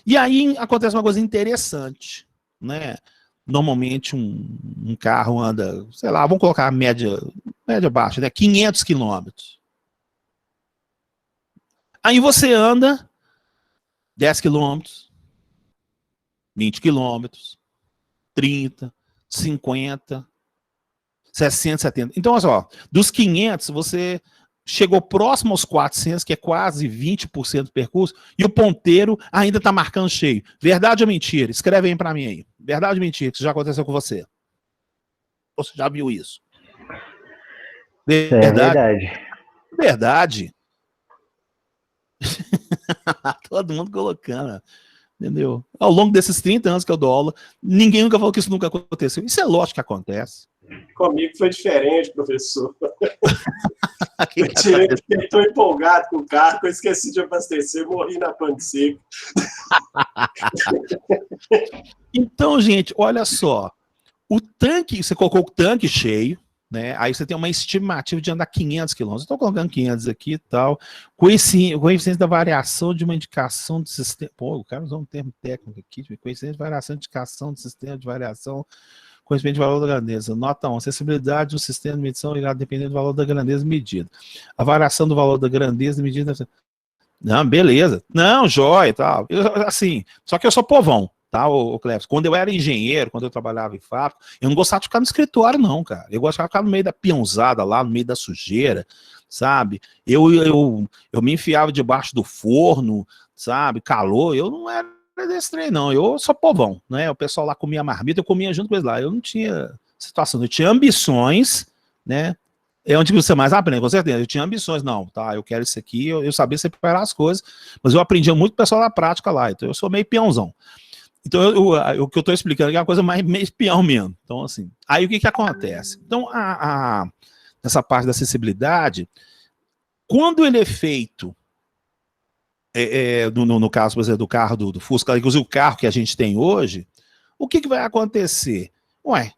E aí acontece uma coisa interessante, né? Normalmente um carro anda, sei lá, vamos colocar a média baixa, né? 500 quilômetros. Aí você anda 10 quilômetros, 20 quilômetros, 30, 50, 60, 70. Então, olha só, dos 500, você chegou próximo aos 400, que é quase 20% do percurso, e o ponteiro ainda está marcando cheio. Verdade ou mentira? Escreve aí para mim aí. Verdade ou mentira? Que isso já aconteceu com você? Ou você já viu isso? Verdade. É verdade. Verdade. Todo mundo colocando, entendeu? Ao longo desses 30 anos que eu dou aula, ninguém nunca falou que isso nunca aconteceu. Isso é lógico que acontece. Comigo foi diferente, professor. Eu estou empolgado com o carro, eu esqueci de abastecer, morri na pane seca. Então, gente, olha só. O tanque, você colocou o tanque cheio, né? Aí você tem uma estimativa de andar 500 km. Estou colocando 500 aqui e tal. Coeficiente da variação de uma indicação de sistema. Pô, o cara usou um termo técnico aqui. Coeficiente de variação de indicação de sistema de variação. Conhecimento de valor da grandeza. Nota 1. Acessibilidade do sistema de medição irá depender do valor da grandeza medida. A variação do valor da grandeza medida. Não, beleza. Não, jóia e tal. Assim, só que eu sou povão. Tá, o Cleves? Quando eu era engenheiro, quando eu trabalhava em fábrica, eu não gostava de ficar no escritório, não, cara. Eu gostava de ficar no meio da peãozada lá, no meio da sujeira, sabe? Eu me enfiava debaixo do forno, sabe? Calor, eu não era desse trem, não. Eu sou povão, né? O pessoal lá comia marmita, eu comia junto com eles lá. Eu não tinha situação, eu tinha ambições, né? É onde você mais aprende, com certeza. Eu tinha ambições, não, tá? Eu quero isso aqui, eu sabia separar as coisas, mas eu aprendia muito com o pessoal da prática lá, então eu sou meio peãozão. Então, o que eu estou explicando aqui é uma coisa mais meio espião mesmo. Então, assim, aí o que acontece? Então, essa parte da acessibilidade, quando ele é feito, no caso, por exemplo, do carro do Fusca, inclusive o carro que a gente tem hoje, o que vai acontecer? Ué,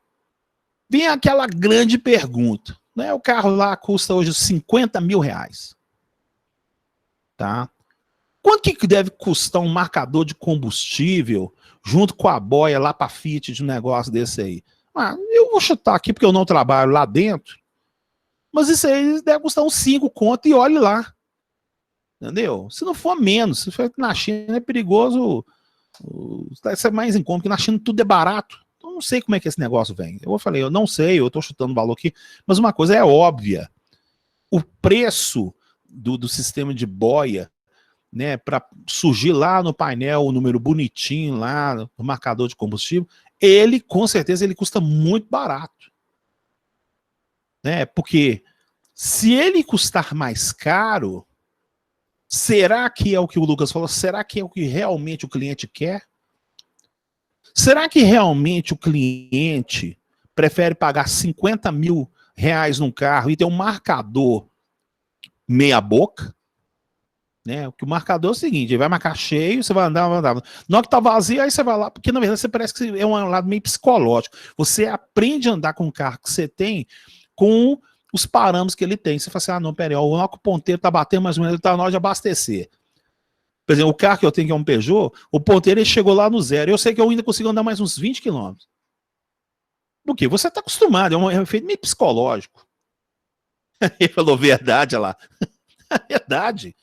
vem aquela grande pergunta, né? O carro lá custa hoje R$50 mil, tá? Quanto que deve custar um marcador de combustível junto com a boia lá para Fiat de um negócio desse aí? Ah, eu vou chutar aqui porque eu não trabalho lá dentro, mas isso aí deve custar uns 5 conto e olhe lá. Entendeu? Se não for menos, se for na China é perigoso, vai ser mais incômodo, porque na China tudo é barato. Então eu não sei como é que esse negócio vem. Eu falei, eu não sei, eu estou chutando o valor aqui, mas uma coisa é óbvia. O preço do sistema de boia, né, para surgir lá no painel o número bonitinho lá no marcador de combustível, ele, com certeza, ele custa muito barato. Né? Porque se ele custar mais caro, será que é o que o Lucas falou? Será que é o que realmente o cliente quer? Será que realmente o cliente prefere pagar 50 mil reais num carro e ter um marcador meia boca? Né? Porque o marcador é o seguinte, ele vai marcar cheio, você vai andar. Na hora que tá vazio, aí você vai lá, porque na verdade você parece que é um lado meio psicológico. Você aprende a andar com o carro que você tem com os parâmetros que ele tem. Você fala assim, não, peraí, o hora que o ponteiro tá batendo mais ou menos, ele tá na hora de abastecer. Por exemplo, o carro que eu tenho, que é um Peugeot, o ponteiro ele chegou lá no zero. Eu sei que eu ainda consigo andar mais uns 20 km. Por quê? Você tá acostumado, é um efeito meio psicológico. Ele falou, verdade, olha lá. Verdade.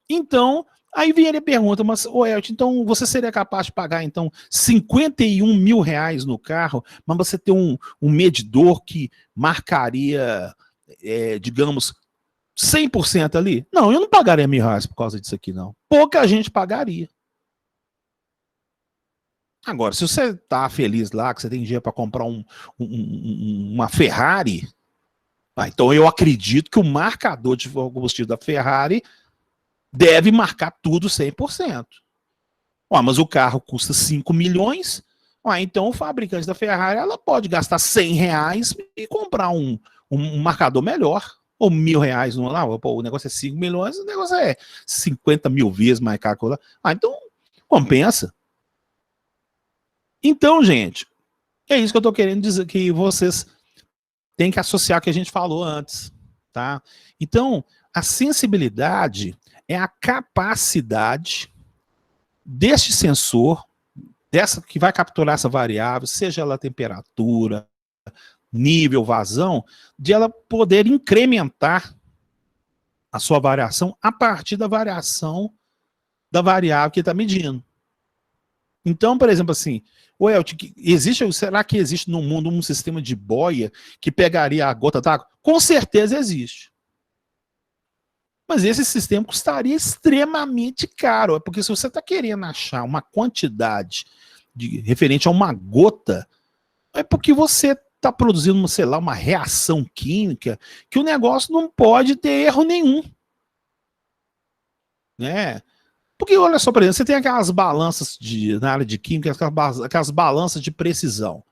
Então, aí vem ele e pergunta, mas, Elton, então você seria capaz de pagar, então, 51 mil reais no carro, mas você ter um medidor que marcaria, digamos, 100% ali? Não, eu não pagaria R$1.000 por causa disso aqui, não. Pouca gente pagaria. Agora, se você tá feliz lá, que você tem dinheiro para comprar uma Ferrari, então eu acredito que o marcador de combustível da Ferrari deve marcar tudo 100%. Mas o carro custa 5 milhões, então o fabricante da Ferrari ela pode gastar R$100 e comprar um marcador melhor. Ou R$1.000, o negócio é 5 milhões, o negócio é 50 mil vezes mais caro. Então compensa. Então, gente, é isso que eu estou querendo dizer, que vocês têm que associar o que a gente falou antes. Tá? Então, a sensibilidade é a capacidade deste sensor, que vai capturar essa variável, seja ela temperatura, nível, vazão, de ela poder incrementar a sua variação a partir da variação da variável que está medindo. Então, por exemplo, assim, será que existe no mundo um sistema de boia que pegaria a gota d'água? Com certeza existe. Mas esse sistema custaria extremamente caro, porque se você está querendo achar uma quantidade referente a uma gota, é porque você está produzindo, sei lá, uma reação química que o negócio não pode ter erro nenhum. Né? Porque, olha só, por exemplo, você tem aquelas balanças na área de química, aquelas balanças de precisão.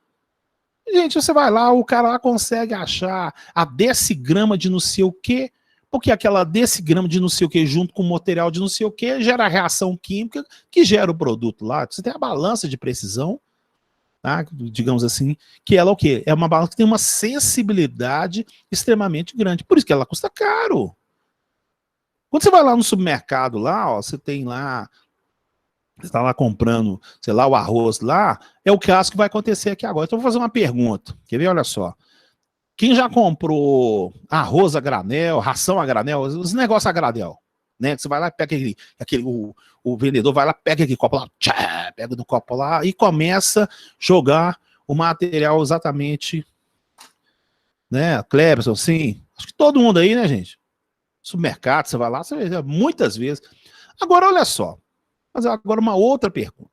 Gente, você vai lá, o cara lá consegue achar a decigrama de não sei o quê, porque aquela decigrama de não sei o que junto com o material de não sei o que gera a reação química que gera o produto lá. Você tem a balança de precisão, tá? Digamos assim, que ela é o quê? É uma balança que tem uma sensibilidade extremamente grande. Por isso que ela custa caro. Quando você vai lá no supermercado, lá, você tem lá, você está lá comprando, sei lá, o arroz lá, é o caso que vai acontecer aqui agora. Então eu vou fazer uma pergunta. Quer ver? Olha só. Quem já comprou arroz a granel, ração a granel, os negócios a granel, né? Você vai lá e pega o vendedor vai lá, pega aquele copo lá, pega do copo lá e começa a jogar o material exatamente, né? Cleberson, sim. Acho que todo mundo aí, né, gente? Supermercado, você vai lá, você vê muitas vezes. Agora, olha só. Mas agora uma outra pergunta.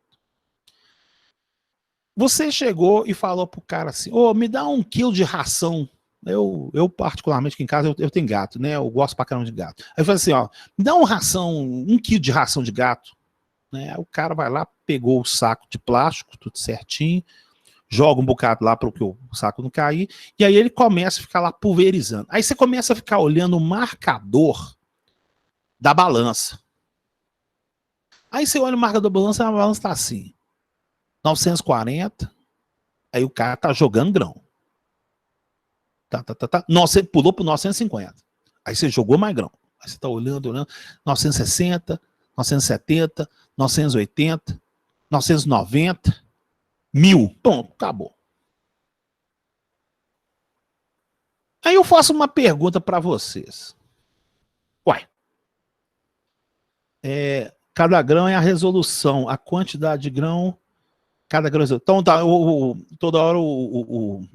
Você chegou e falou pro cara assim, me dá 1 quilo de ração. Eu particularmente, aqui em casa, eu tenho gato, né? Eu gosto pra caramba de gato. Aí eu falei assim, me dá 1 quilo de ração de gato. Né? Aí o cara vai lá, pegou o saco de plástico, tudo certinho, joga um bocado lá para que o saco não cair, e aí ele começa a ficar lá pulverizando. Aí você começa a ficar olhando o marcador da balança. Aí você olha o marcador da balança, a balança tá assim, 940, aí o cara tá jogando grão. Nossa, pulou pro 950. Aí você jogou mais grão. Aí você tá olhando, 960, 970, 980, 990, 1000. Pronto, acabou. Aí eu faço uma pergunta para vocês. Cada grão é a resolução, a quantidade de grão, cada grão. Então, tá, toda hora o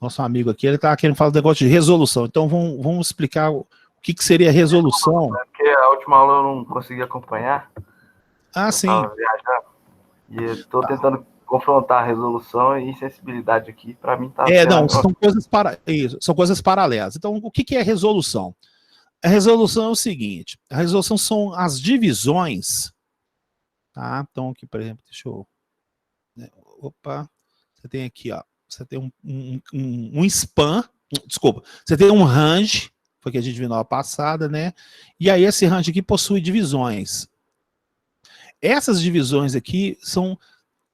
nosso amigo aqui, ele tá querendo falar do negócio de resolução. Então, vamos explicar o que seria resolução. Porque a última aula eu não consegui acompanhar. Sim. Tava viajando. E eu tô tentando confrontar resolução e sensibilidade aqui, para mim tá Não, são coisas paralelas. Então, o que é resolução? A resolução é o seguinte, a resolução são as divisões, tá? Então, aqui, por exemplo, deixa eu... Opa, você tem aqui, ó, você tem um span, desculpa, você tem um range, foi que a gente viu na aula passada, né? E aí esse range aqui possui divisões. Essas divisões aqui são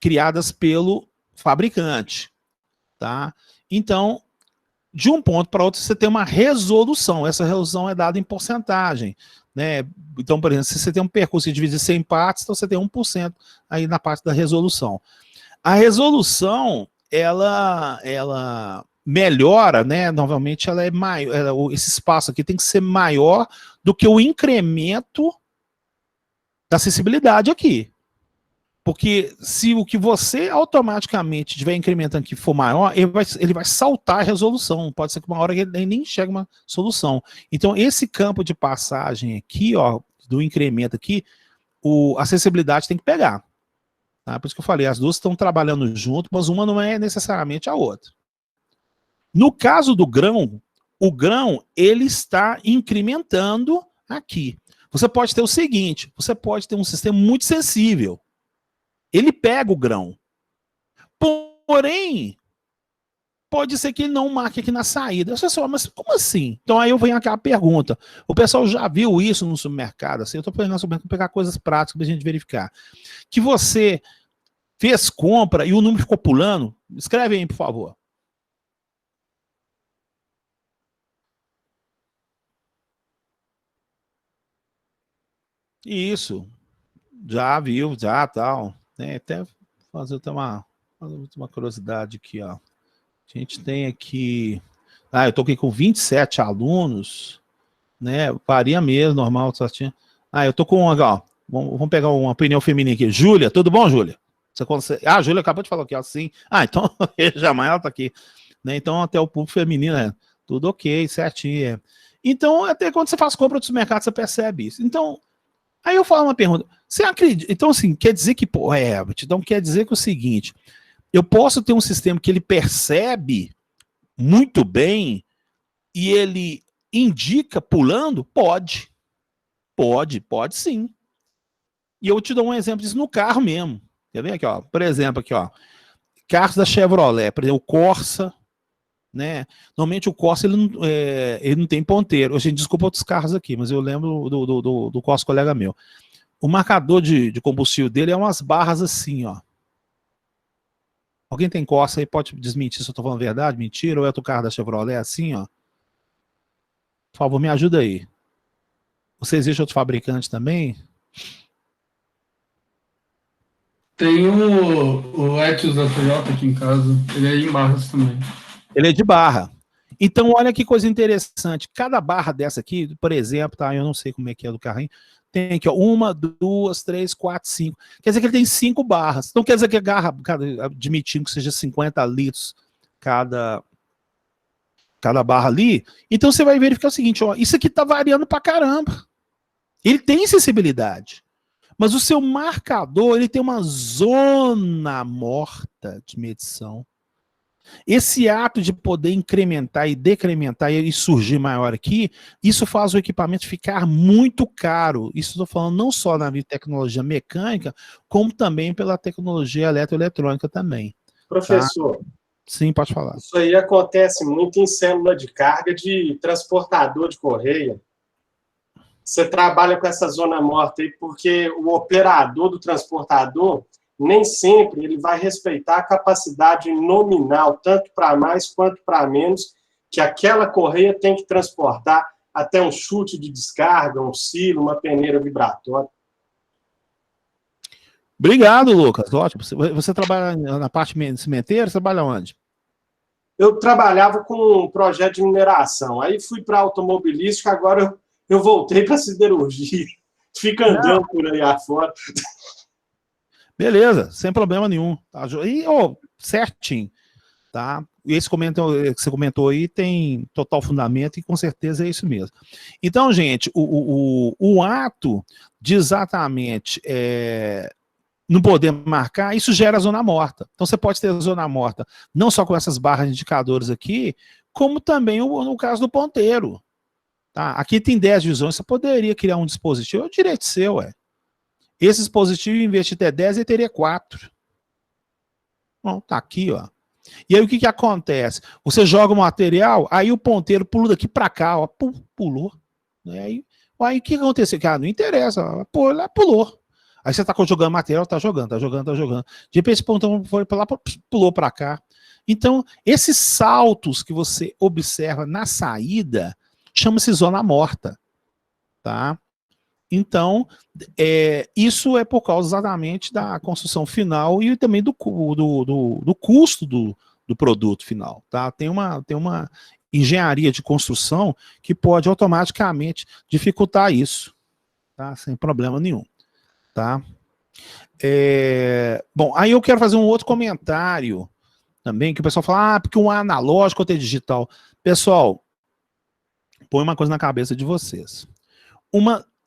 criadas pelo fabricante, tá? Então, de um ponto para outro, você tem uma resolução. Essa resolução é dada em porcentagem, né? Então, por exemplo, se você tem um percurso que divide 100 partes, então você tem 1% aí na parte da resolução. A resolução, ela melhora, né? Novamente, ela é maior. Esse espaço aqui tem que ser maior do que o incremento da acessibilidade aqui. Porque se o que você automaticamente estiver incrementando que for maior, ele vai saltar a resolução. Pode ser que uma hora ele nem chegue uma solução. Então, esse campo de passagem aqui, ó, do incremento aqui, a acessibilidade tem que pegar. Tá? Por isso que eu falei, as duas estão trabalhando junto, mas uma não é necessariamente a outra. No caso do grão, o grão, ele está incrementando aqui. Você pode ter o seguinte, você pode ter um sistema muito sensível. Ele pega o grão. Porém, pode ser que ele não marque aqui na saída. Você só, mas como assim? Então aí eu venho aquela pergunta. O pessoal já viu isso no supermercado? Assim, eu estou pegando no supermercado para pegar coisas práticas para a gente verificar. Que você fez compra e o número ficou pulando? Escreve aí, por favor. Isso. Já viu, já tal. Até fazer uma curiosidade aqui, ó. A gente tem aqui... eu tô aqui com 27 alunos, né? Varia mesmo, normal, só tinha... eu tô com ó, vamos pegar uma opinião feminina aqui. Júlia, tudo bom, Júlia? Você consegue... a Júlia acabou de falar aqui, ó, sim. Então, jamais ela tá aqui. Né? Então, até o público feminino, tudo ok, certinho. Então, até quando você faz compra dos mercados, você percebe isso. Então, aí eu falo uma pergunta, você acredita, então assim, quer dizer que, então quer dizer que é o seguinte, eu posso ter um sistema que ele percebe muito bem e ele indica pulando? Pode sim. E eu te dou um exemplo disso no carro mesmo, quer ver aqui, ó, por exemplo, aqui, ó, carros da Chevrolet, por exemplo, o Corsa, né? Normalmente o Corsa ele não tem ponteiro. Gente, desculpa outros carros aqui, mas eu lembro do Corsa colega meu. O marcador de combustível dele é umas barras assim, ó. Alguém tem Corsa aí, pode desmentir se eu tô falando verdade, mentira, ou é outro carro da Chevrolet assim, ó. Por favor, me ajuda aí. Você existe outro fabricante também? Tem o Etios da Toyota aqui em casa, ele é em barras também. Ele é de barra. Então, olha que coisa interessante. Cada barra dessa aqui, por exemplo, tá? Eu não sei como é que é do carrinho. Tem aqui, ó, 1, 2, 3, 4, 5. Quer dizer que ele tem 5 barras. Então, quer dizer que a garra, admitindo que seja 50 litros cada barra ali. Então, você vai verificar o seguinte, ó, isso aqui tá variando pra caramba. Ele tem sensibilidade. Mas o seu marcador, ele tem uma zona morta de medição. Esse ato de poder incrementar e decrementar e surgir maior aqui, isso faz o equipamento ficar muito caro. Isso estou falando não só na tecnologia mecânica, como também pela tecnologia eletroeletrônica também. Professor. Tá? Sim, pode falar. Isso aí acontece muito em célula de carga de transportador de correia. Você trabalha com essa zona morta aí porque o operador do transportador nem sempre ele vai respeitar a capacidade nominal, tanto para mais quanto para menos, que aquela correia tem que transportar até um chute de descarga, um silo, uma peneira vibratória. Obrigado, Lucas. Ótimo. Você trabalha na parte cimenteira? Você trabalha onde? Eu trabalhava com um projeto de mineração. Aí fui para automobilística, agora eu voltei para siderurgia. Fica andando por aí afora. Beleza, sem problema nenhum. Tá? E, certinho. Tá? E esse que você comentou aí tem total fundamento e com certeza é isso mesmo. Então, gente, o ato de exatamente não poder marcar, isso gera zona morta. Então você pode ter zona morta não só com essas barras indicadores aqui, como também no caso do ponteiro. Tá? Aqui tem 10 divisões, você poderia criar um dispositivo, é o direito seu, Esse dispositivo, em vez de ter 10, ele teria 4. Bom, tá aqui, ó. E aí o que que acontece? Você joga o material, aí o ponteiro pula daqui para cá, ó, pulou. Aí o que aconteceu? Cara, não interessa, ó, pulou. Aí você tá jogando material, tá jogando. De repente esse ponteiro foi para lá, pulou para cá. Então, esses saltos que você observa na saída, chama-se zona morta, tá? Então, isso é por causa exatamente da construção final e também do custo do produto final, tá? Tem uma engenharia de construção que pode automaticamente dificultar isso, tá? Sem problema nenhum, tá? Bom, aí eu quero fazer um outro comentário também, que o pessoal fala, porque um é analógico, outro é digital. Pessoal, põe uma coisa na cabeça de vocês.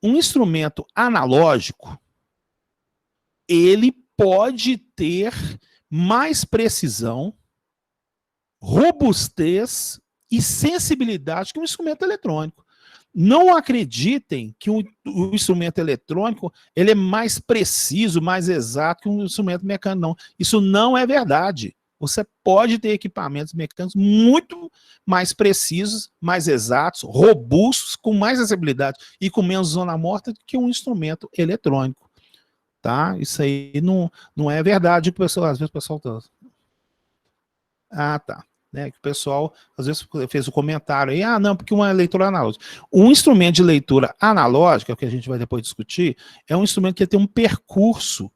Um instrumento analógico, ele pode ter mais precisão, robustez e sensibilidade que um instrumento eletrônico. Não acreditem que o instrumento eletrônico ele é mais preciso, mais exato que um instrumento mecânico, não. Isso não é verdade. Você pode ter equipamentos mecânicos muito mais precisos, mais exatos, robustos, com mais acessibilidade e com menos zona morta do que um instrumento eletrônico. Tá? Isso aí não é verdade. Que o pessoal, às vezes o pessoal tá... tá. Né, que o pessoal, às vezes, fez o comentário aí, não, porque uma é leitura analógica. Um instrumento de leitura analógica, que a gente vai depois discutir, é um instrumento que tem um percurso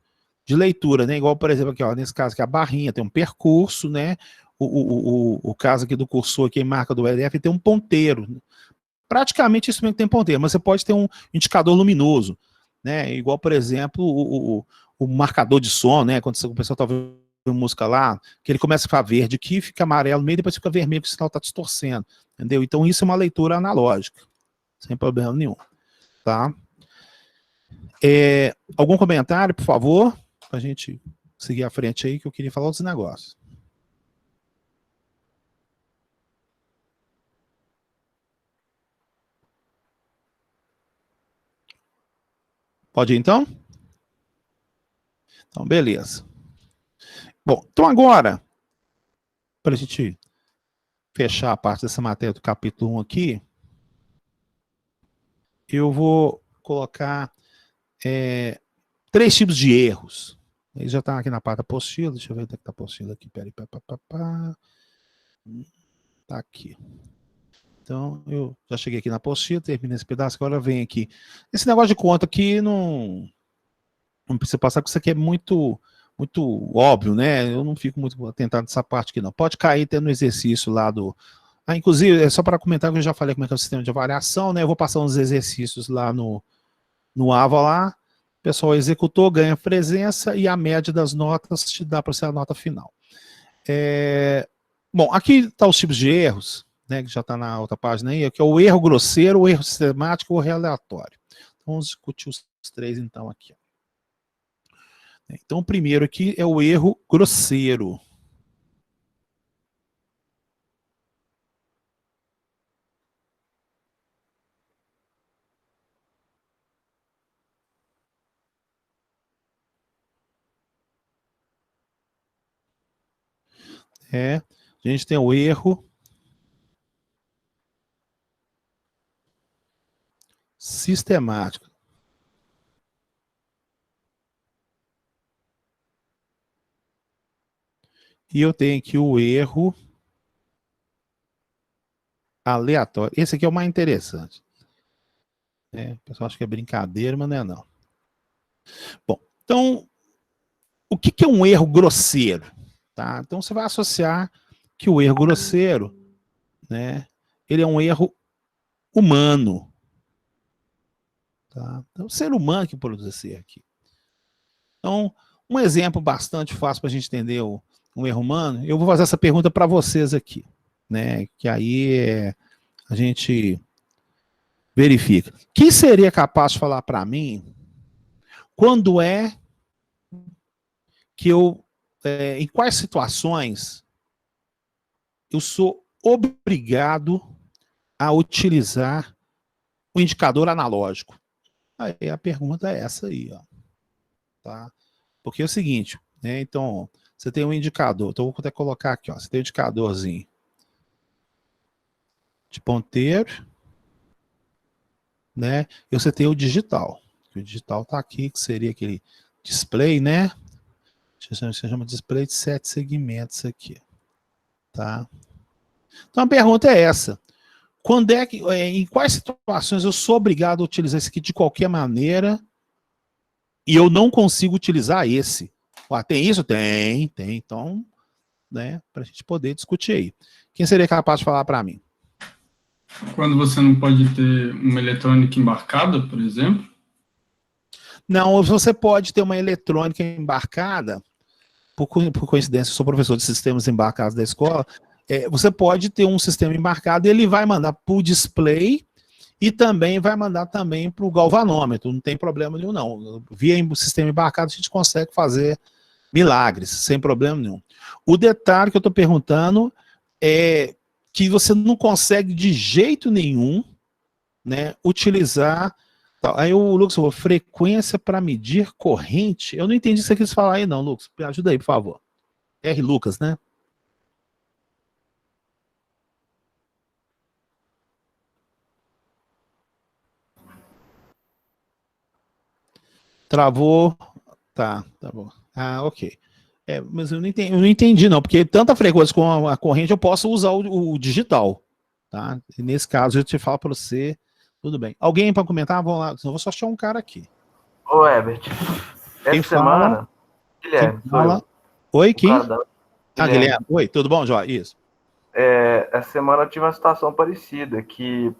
de leitura, né? Igual, por exemplo, aqui, ó, nesse caso aqui, a barrinha tem um percurso, né? O caso aqui do cursor, aqui em marca do LF, tem um ponteiro. Praticamente esse instrumento tem ponteiro, mas você pode ter um indicador luminoso, né? Igual, por exemplo, o marcador de som, né? Quando o pessoal está ouvindo música lá, que ele começa a ficar verde aqui, fica amarelo no meio, depois fica vermelho, porque o sinal está distorcendo, entendeu? Então isso é uma leitura analógica, sem problema nenhum, tá? Algum comentário, por favor? Pra gente seguir à frente aí, que eu queria falar outros negócios. Pode ir, então? Então, beleza. Bom, então agora, para a gente fechar a parte dessa matéria do capítulo 1 aqui, eu vou colocar 3 tipos de erros. Ele já está aqui na parte da apostila. Deixa eu ver onde é que está a apostila aqui. Peraí, tá aqui. Então, eu já cheguei aqui na apostila, terminei esse pedaço, agora vem aqui. Esse negócio de conta aqui não precisa passar, porque isso aqui é muito óbvio, né? Eu não fico muito atentado nessa parte aqui, não. Pode cair tendo um exercício lá do... inclusive, é só para comentar que eu já falei como é que é o sistema de avaliação, né? Eu vou passar uns exercícios lá no AVA lá. O pessoal executou, ganha presença e a média das notas te dá para ser a nota final. Bom, aqui estão os tipos de erros, né, que já está na outra página aí, que é o erro grosseiro, o erro sistemático e o erro aleatório. Então, vamos discutir os 3, então, aqui. Então, o primeiro aqui é o erro grosseiro. A gente tem o erro sistemático. E eu tenho aqui o erro aleatório. Esse aqui é o mais interessante. O pessoal acha que é brincadeira, mas não é não. Bom, então, o que é um erro grosseiro? Tá? Então você vai associar que o erro grosseiro, né, ele é um erro humano. Tá? Então, o ser humano que produz esse erro aqui. Então, um exemplo bastante fácil para a gente entender um erro humano, eu vou fazer essa pergunta para vocês aqui, né, que aí a gente verifica. Quem seria capaz de falar para mim quando é que em quais situações eu sou obrigado a utilizar o indicador analógico? Aí a pergunta é essa aí, ó. Tá? Porque é o seguinte, né? Então, você tem um indicador, então eu vou até colocar aqui, ó, você tem um indicadorzinho de ponteiro, né? E você tem o digital. O digital tá aqui, que seria aquele display, né? Você chama de display de 7 segmentos aqui, tá? Então a pergunta é essa: quando é que, em quais situações eu sou obrigado a utilizar esse aqui de qualquer maneira e eu não consigo utilizar esse? Tem isso? Tem. Então, né, para a gente poder discutir aí. Quem seria capaz de falar para mim? Quando você não pode ter uma eletrônica embarcada, por exemplo? Não, você pode ter uma eletrônica embarcada, por coincidência, eu sou professor de sistemas embarcados da escola, você pode ter um sistema embarcado e ele vai mandar para o display e também vai mandar também para o galvanômetro, não tem problema nenhum não. Via sistema embarcado a gente consegue fazer milagres, sem problema nenhum. O detalhe que eu estou perguntando é que você não consegue de jeito nenhum, né, utilizar... Aí o Lucas falou, frequência para medir corrente. Eu não entendi o que você quis falar aí não, Lucas. Me ajuda aí, por favor. R. Lucas, né? Travou. Tá bom. Ah, ok. Mas eu não entendi não, porque tanta frequência com a corrente eu posso usar o digital. Tá? E nesse caso eu te falo para você, tudo bem. Alguém para comentar? Vamos lá, senão eu vou só achar um cara aqui. Ô, Herbert, Quem fala? Guilherme, quem fala? Oi, quem? Guilherme. Oi, tudo bom, Jó? Isso. Essa semana eu tive uma situação parecida, que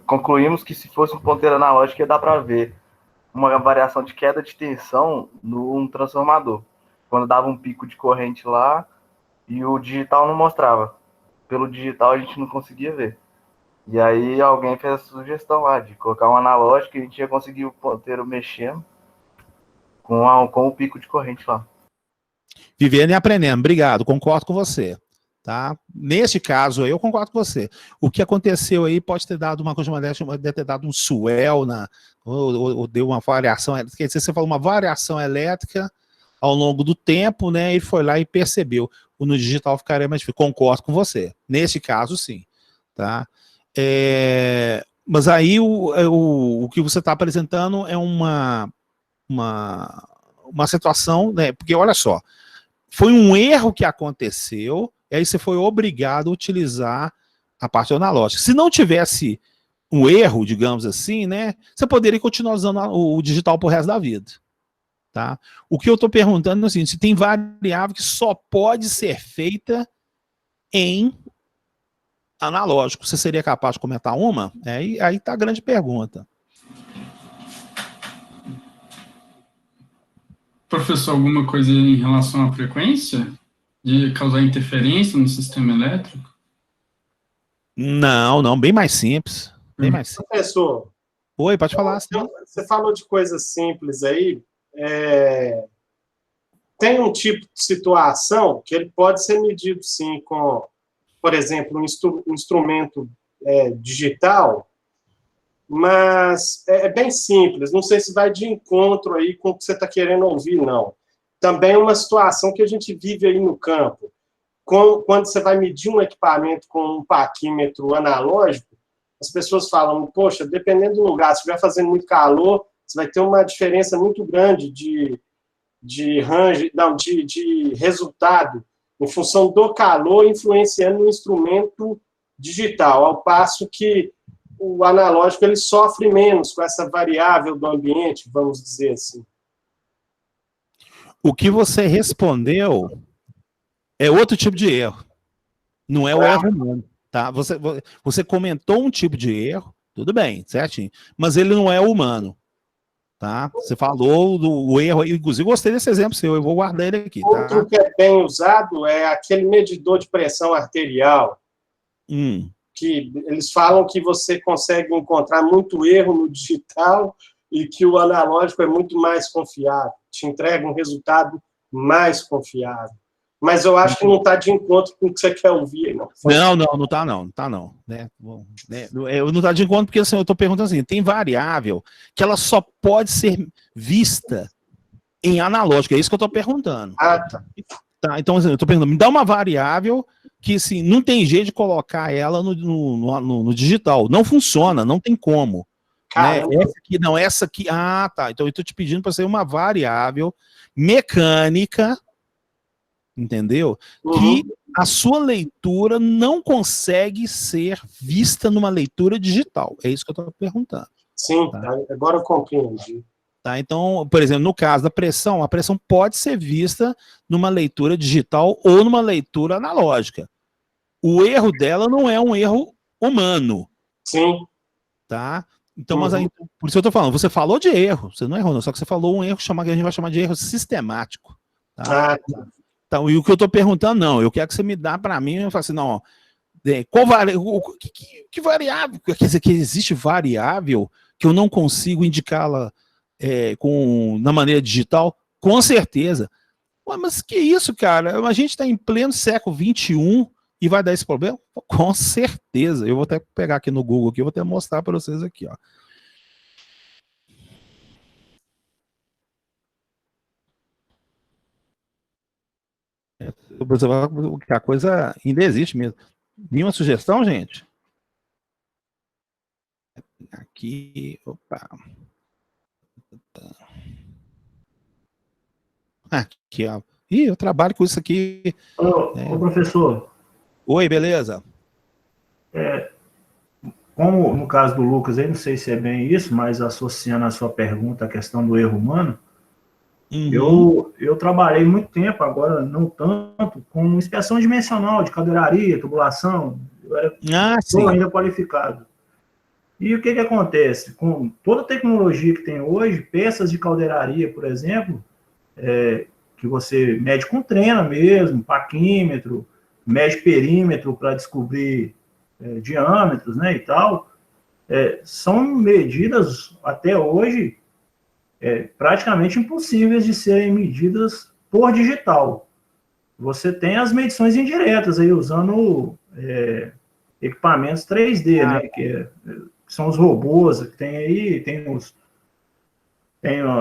concluímos que se fosse um ponteiro analógico ia dar para ver uma variação de queda de tensão num transformador. Quando dava um pico de corrente lá e o digital não mostrava. Pelo digital a gente não conseguia ver. E aí alguém fez a sugestão lá de colocar um analógico e a gente ia conseguir o ponteiro mexendo com o pico de corrente lá. Vivendo e aprendendo, obrigado, concordo com você. Tá? Neste caso aí, eu concordo com você. O que aconteceu aí pode ter dado uma coisa, deve ter dado um swell, ou deu uma variação, quer dizer, você falou uma variação elétrica ao longo do tempo, né, e foi lá e percebeu. No digital ficaria mais difícil. Concordo com você. Nesse caso, sim. Tá? Mas aí o que você está apresentando é uma situação, né, porque olha só, foi um erro que aconteceu, e aí você foi obrigado a utilizar a parte analógica. Se não tivesse um erro, digamos assim, né, você poderia continuar usando o digital pro resto da vida. Tá? O que eu estou perguntando é o seguinte: se tem variável que só pode ser feita em analógico, você seria capaz de comentar uma? Aí está a grande pergunta. Professor, alguma coisa em relação à frequência? De causar interferência no sistema elétrico? Não, bem mais simples. Bem mais simples. Professor. Oi, pode falar. Você falou de coisas simples aí. Tem um tipo de situação que ele pode ser medido, sim, com, por exemplo, um instrumento digital, mas é bem simples. Não sei se vai de encontro aí com o que você está querendo ouvir, não. Também é uma situação que a gente vive aí no campo. Quando você vai medir um equipamento com um paquímetro analógico, as pessoas falam, poxa, dependendo do lugar, se estiver fazendo muito calor, você vai ter uma diferença muito grande de resultado em função do calor influenciando no instrumento digital, ao passo que o analógico ele sofre menos com essa variável do ambiente, vamos dizer assim. O que você respondeu é outro tipo de erro. Não é o erro humano. Tá? Você comentou um tipo de erro, tudo bem, certinho. Mas ele não é humano. Tá? Você falou do erro, inclusive gostei desse exemplo seu, eu vou guardar ele aqui. Outro que é bem usado é aquele medidor de pressão arterial, que eles falam que você consegue encontrar muito erro no digital e que o analógico é muito mais confiável, te entrega um resultado mais confiável. Mas eu acho que não está de encontro com o que você quer ouvir, não. Não tá não, né? Eu não tá de encontro porque assim, eu estou perguntando assim, tem variável que ela só pode ser vista em analógico, é isso que eu estou perguntando. Tá, então assim, eu estou perguntando, me dá uma variável que assim, não tem jeito de colocar ela no digital, não funciona, não tem como. Né? Essa aqui, tá, então eu estou te pedindo para ser uma variável mecânica, entendeu? Que a sua leitura não consegue ser vista numa leitura digital. É isso que eu estou perguntando. Sim, tá? Agora eu compreendi. Tá? Então, por exemplo, no caso da pressão, a pressão pode ser vista numa leitura digital ou numa leitura analógica. O erro dela não é um erro humano. Sim. Tá? Então, mas aí, por isso eu estou falando, você falou de erro, você não errou, não, só que você falou um erro que a gente vai chamar de erro sistemático. Tá? Então, e o que eu estou perguntando, não, eu quero que você me dá para mim, eu falo assim, não, qual que variável, quer dizer, que existe variável que eu não consigo indicá-la na maneira digital? Com certeza. Ué, mas que isso, cara? A gente está em pleno século XXI e vai dar esse problema? Com certeza. Eu vou até pegar aqui no Google, aqui, eu vou até mostrar para vocês aqui, ó. A coisa ainda existe mesmo. Nenhuma sugestão, gente? Aqui, opa. Aqui, ó. Ih, eu trabalho com isso aqui. Ô, professor. Oi, beleza? Como no caso do Lucas, aí não sei se é bem isso, mas associando a sua pergunta à questão do erro humano, eu trabalhei muito tempo, agora não tanto, com inspeção dimensional de caldeiraria, tubulação, eu era ainda qualificado. E o que acontece? Com toda a tecnologia que tem hoje, peças de caldeiraria, por exemplo, que você mede com trena mesmo, paquímetro, mede perímetro para descobrir diâmetros, né, e tal, são medidas, até hoje, praticamente impossíveis de serem medidas por digital. Você tem as medições indiretas aí, usando equipamentos 3D, né, que são os robôs que tem aí, tem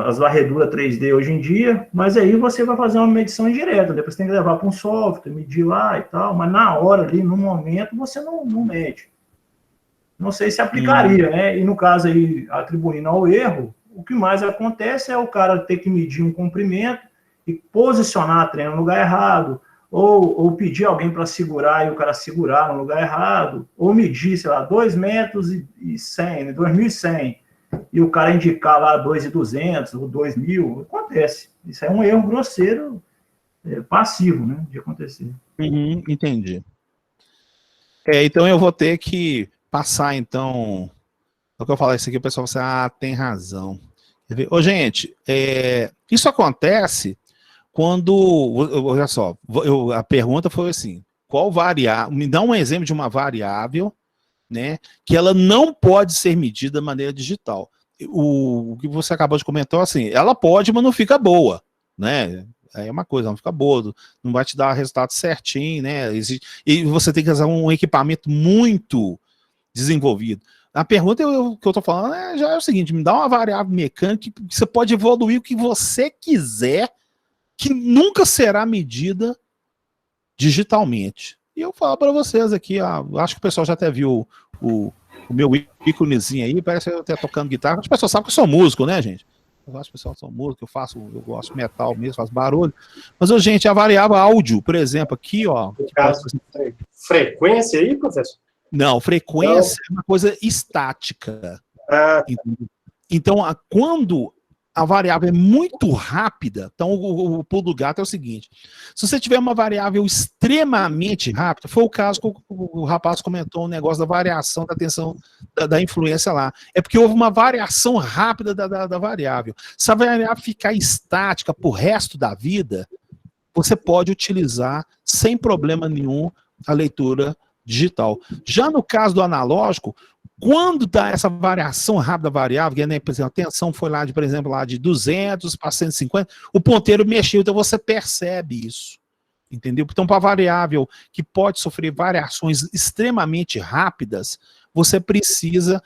as varreduras 3D hoje em dia, mas aí você vai fazer uma medição indireta, depois tem que levar para um software, medir lá e tal, mas na hora ali, no momento, você não mede. Não sei se aplicaria, né? E no caso aí, atribuindo ao erro, o que mais acontece é o cara ter que medir um comprimento e posicionar a trena no lugar errado, ou pedir alguém para segurar e o cara segurar no lugar errado, ou medir, sei lá, 2 metros e 100, 2.100, e o cara indicar lá 2.200 ou 2.000, acontece. Isso é um erro grosseiro, passivo, né, de acontecer. Entendi. Então eu vou ter que passar, então, o que eu falar isso aqui, o pessoal vai dizer, tem razão. Ô, gente, isso acontece quando, olha só, a pergunta foi assim, qual variável, me dá um exemplo de uma variável, né, que ela não pode ser medida de maneira digital. O que você acabou de comentar, assim, ela pode, mas não fica boa, né? É uma coisa, não fica boa, não vai te dar o resultado certinho, né? E você tem que usar um equipamento muito desenvolvido. A pergunta que eu tô falando já é o seguinte, me dá uma variável mecânica que você pode evoluir o que você quiser, que nunca será medida digitalmente. E eu falo para vocês aqui, acho que o pessoal já até viu o meu íconezinho aí, parece eu até tocando guitarra. As pessoas sabem que eu sou músico, né, gente? Eu acho que o pessoal sou músico, eu gosto de metal mesmo, faço barulho. Mas, gente, a variável áudio, por exemplo, aqui, ó. No caso, frequência aí, professor? Não, frequência é uma coisa estática. Então, quando a variável é muito rápida, então o pulo do gato é o seguinte, se você tiver uma variável extremamente rápida, foi o caso que o rapaz comentou, o negócio da variação da tensão, da influência lá, é porque houve uma variação rápida da variável. Se a variável ficar estática pro resto da vida, você pode utilizar, sem problema nenhum, a leitura digital. Já no caso do analógico, quando dá essa variação rápida variável, né, por exemplo, a tensão foi lá de, por exemplo, lá de 200 para 150, o ponteiro mexeu, então você percebe isso. Entendeu? Então, para variável que pode sofrer variações extremamente rápidas, você precisa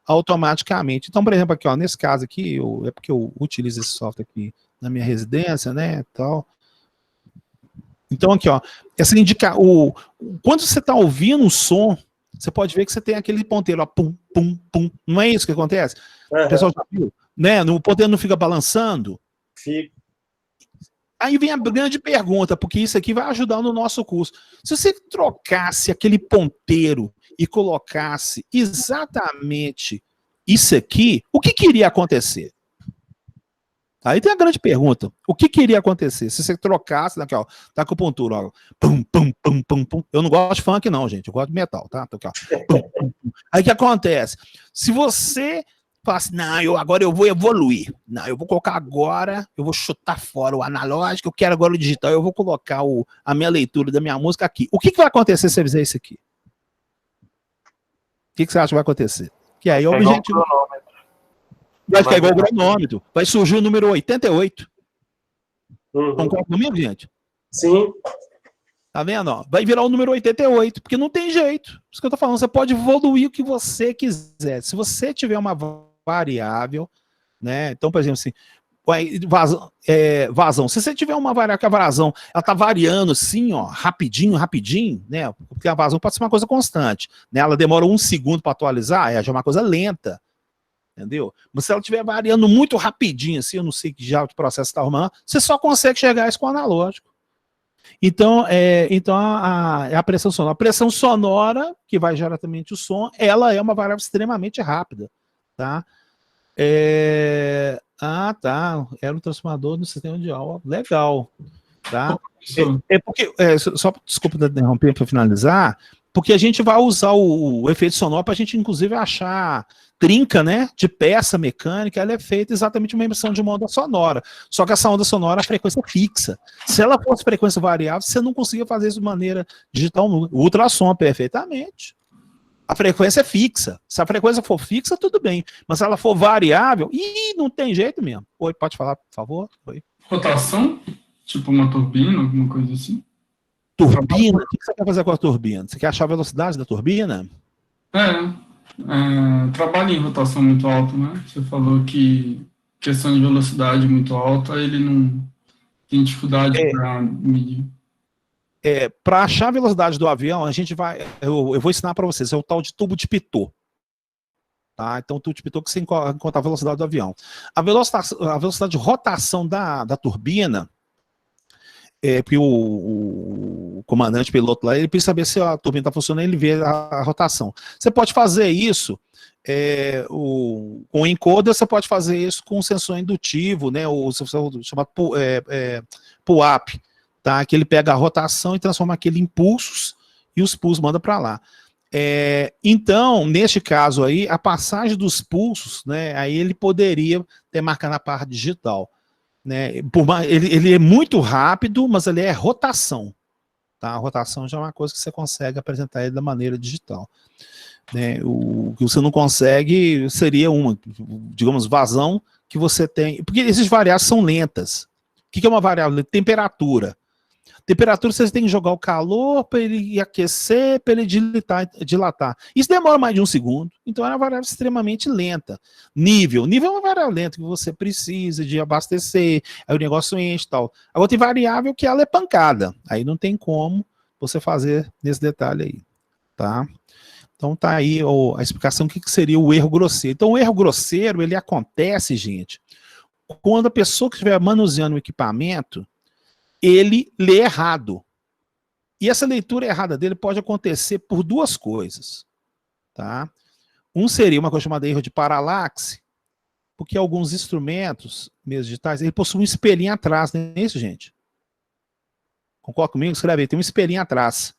automaticamente. Então, por exemplo, aqui, ó, nesse caso aqui, é porque eu utilizo esse software aqui na minha residência, né, tal. Então, aqui, ó, essa quando você está ouvindo um som, você pode ver que você tem aquele ponteiro, ó, pum, pum, pum. Não é isso que acontece? O pessoal já viu? Né? O ponteiro não fica balançando? Fica. Aí vem a grande pergunta, porque isso aqui vai ajudar no nosso curso. Se você trocasse aquele ponteiro e colocasse exatamente isso aqui, o que iria acontecer? Aí tem a grande pergunta. O que iria acontecer se você trocasse, daqui, ó, tá com o ponteiro, ó, pum, pum, pum, pum, pum. Eu não gosto de funk não, gente, eu gosto de metal, tá? Aqui, ó, pum, pum, pum. Aí o que acontece? Se você fala assim, não, agora eu vou evoluir. Não, eu vou colocar agora, eu vou chutar fora o analógico, eu quero agora o digital, eu vou colocar a minha leitura da minha música aqui. O que vai acontecer se eu fizer isso aqui? O que você acha que vai acontecer? Que aí o objetivo... Vai ficar igual o cronômetro. Vai surgir o número 88. Concorda comigo, gente? Sim. Tá vendo? Ó? Vai virar o número 88, porque não tem jeito. Isso que eu tô falando, você pode evoluir o que você quiser. Se você tiver uma variável, né? Então, por exemplo, assim, vazão. Se você tiver uma variável que a vazão, ela tá variando assim, ó, rapidinho, né? Porque a vazão pode ser uma coisa constante, né? Ela demora 1 segundo para atualizar, já é uma coisa lenta. Entendeu? Mas se ela estiver variando muito rapidinho, assim, eu não sei que já o processo está arrumando, você só consegue chegar a isso com o analógico. Então, é a pressão sonora. A pressão sonora, que vai diretamente o som, ela é uma variável extremamente rápida. Tá? Tá. Era um transformador no sistema de aula. Legal. Tá? Porque, só desculpa interromper para finalizar, porque a gente vai usar o efeito sonoro para a gente, inclusive, achar trinca, né, de peça mecânica. Ela é feita exatamente uma emissão de uma onda sonora. Só que essa onda sonora é frequência fixa. Se ela fosse frequência variável, você não conseguia fazer isso de maneira digital. O ultrassom, perfeitamente. A frequência é fixa. Se a frequência for fixa, tudo bem. Mas se ela for variável, não tem jeito mesmo. Oi, pode falar, por favor? Oi. Rotação? Tipo uma turbina, alguma coisa assim? Turbina? O que você quer fazer com a turbina? Você quer achar a velocidade da turbina? Trabalha em rotação muito alta, né? Você falou que questão de velocidade muito alta, ele não tem dificuldade para medir. Para achar a velocidade do avião, a gente vai... Eu vou ensinar para vocês, é o tal de tubo de Pitot. Tá? Então, o tubo de Pitot que você encontra a velocidade do avião. A velocidade de rotação da turbina, porque o comandante piloto lá, ele precisa saber se a turbina está funcionando, ele vê a rotação. Você pode fazer isso com o encoder, você pode fazer isso com um sensor indutivo, né, o chamado pull-up, tá? Que ele pega a rotação e transforma aquele em pulsos, e os pulsos manda para lá. Então, neste caso aí, a passagem dos pulsos, né, aí ele poderia ter marcado na parte digital. Né, ele é muito rápido, mas ele é rotação. Tá? A rotação já é uma coisa que você consegue apresentar ele da maneira digital. Né? O que você não consegue seria digamos, vazão que você tem. Porque esses variáveis são lentas. O que é uma variável? Temperatura. Temperatura, você tem que jogar o calor para ele aquecer, para ele dilatar. Isso demora mais de 1 segundo, então é uma variável extremamente lenta. Nível é uma variável lenta que você precisa de abastecer, aí o negócio enche e tal. Agora tem variável que ela é pancada, aí não tem como você fazer nesse detalhe aí, tá? Então tá aí a explicação do que seria o erro grosseiro. Então o erro grosseiro, ele acontece, gente, quando a pessoa que estiver manuseando o equipamento, ele lê errado. E essa leitura errada dele pode acontecer por 2 coisas. Tá? Seria uma coisa chamada erro de paralaxe, porque alguns instrumentos, mesmo digitais, ele possui um espelhinho atrás, não é isso, gente? Concorda comigo? Escreve aí, tem um espelhinho atrás.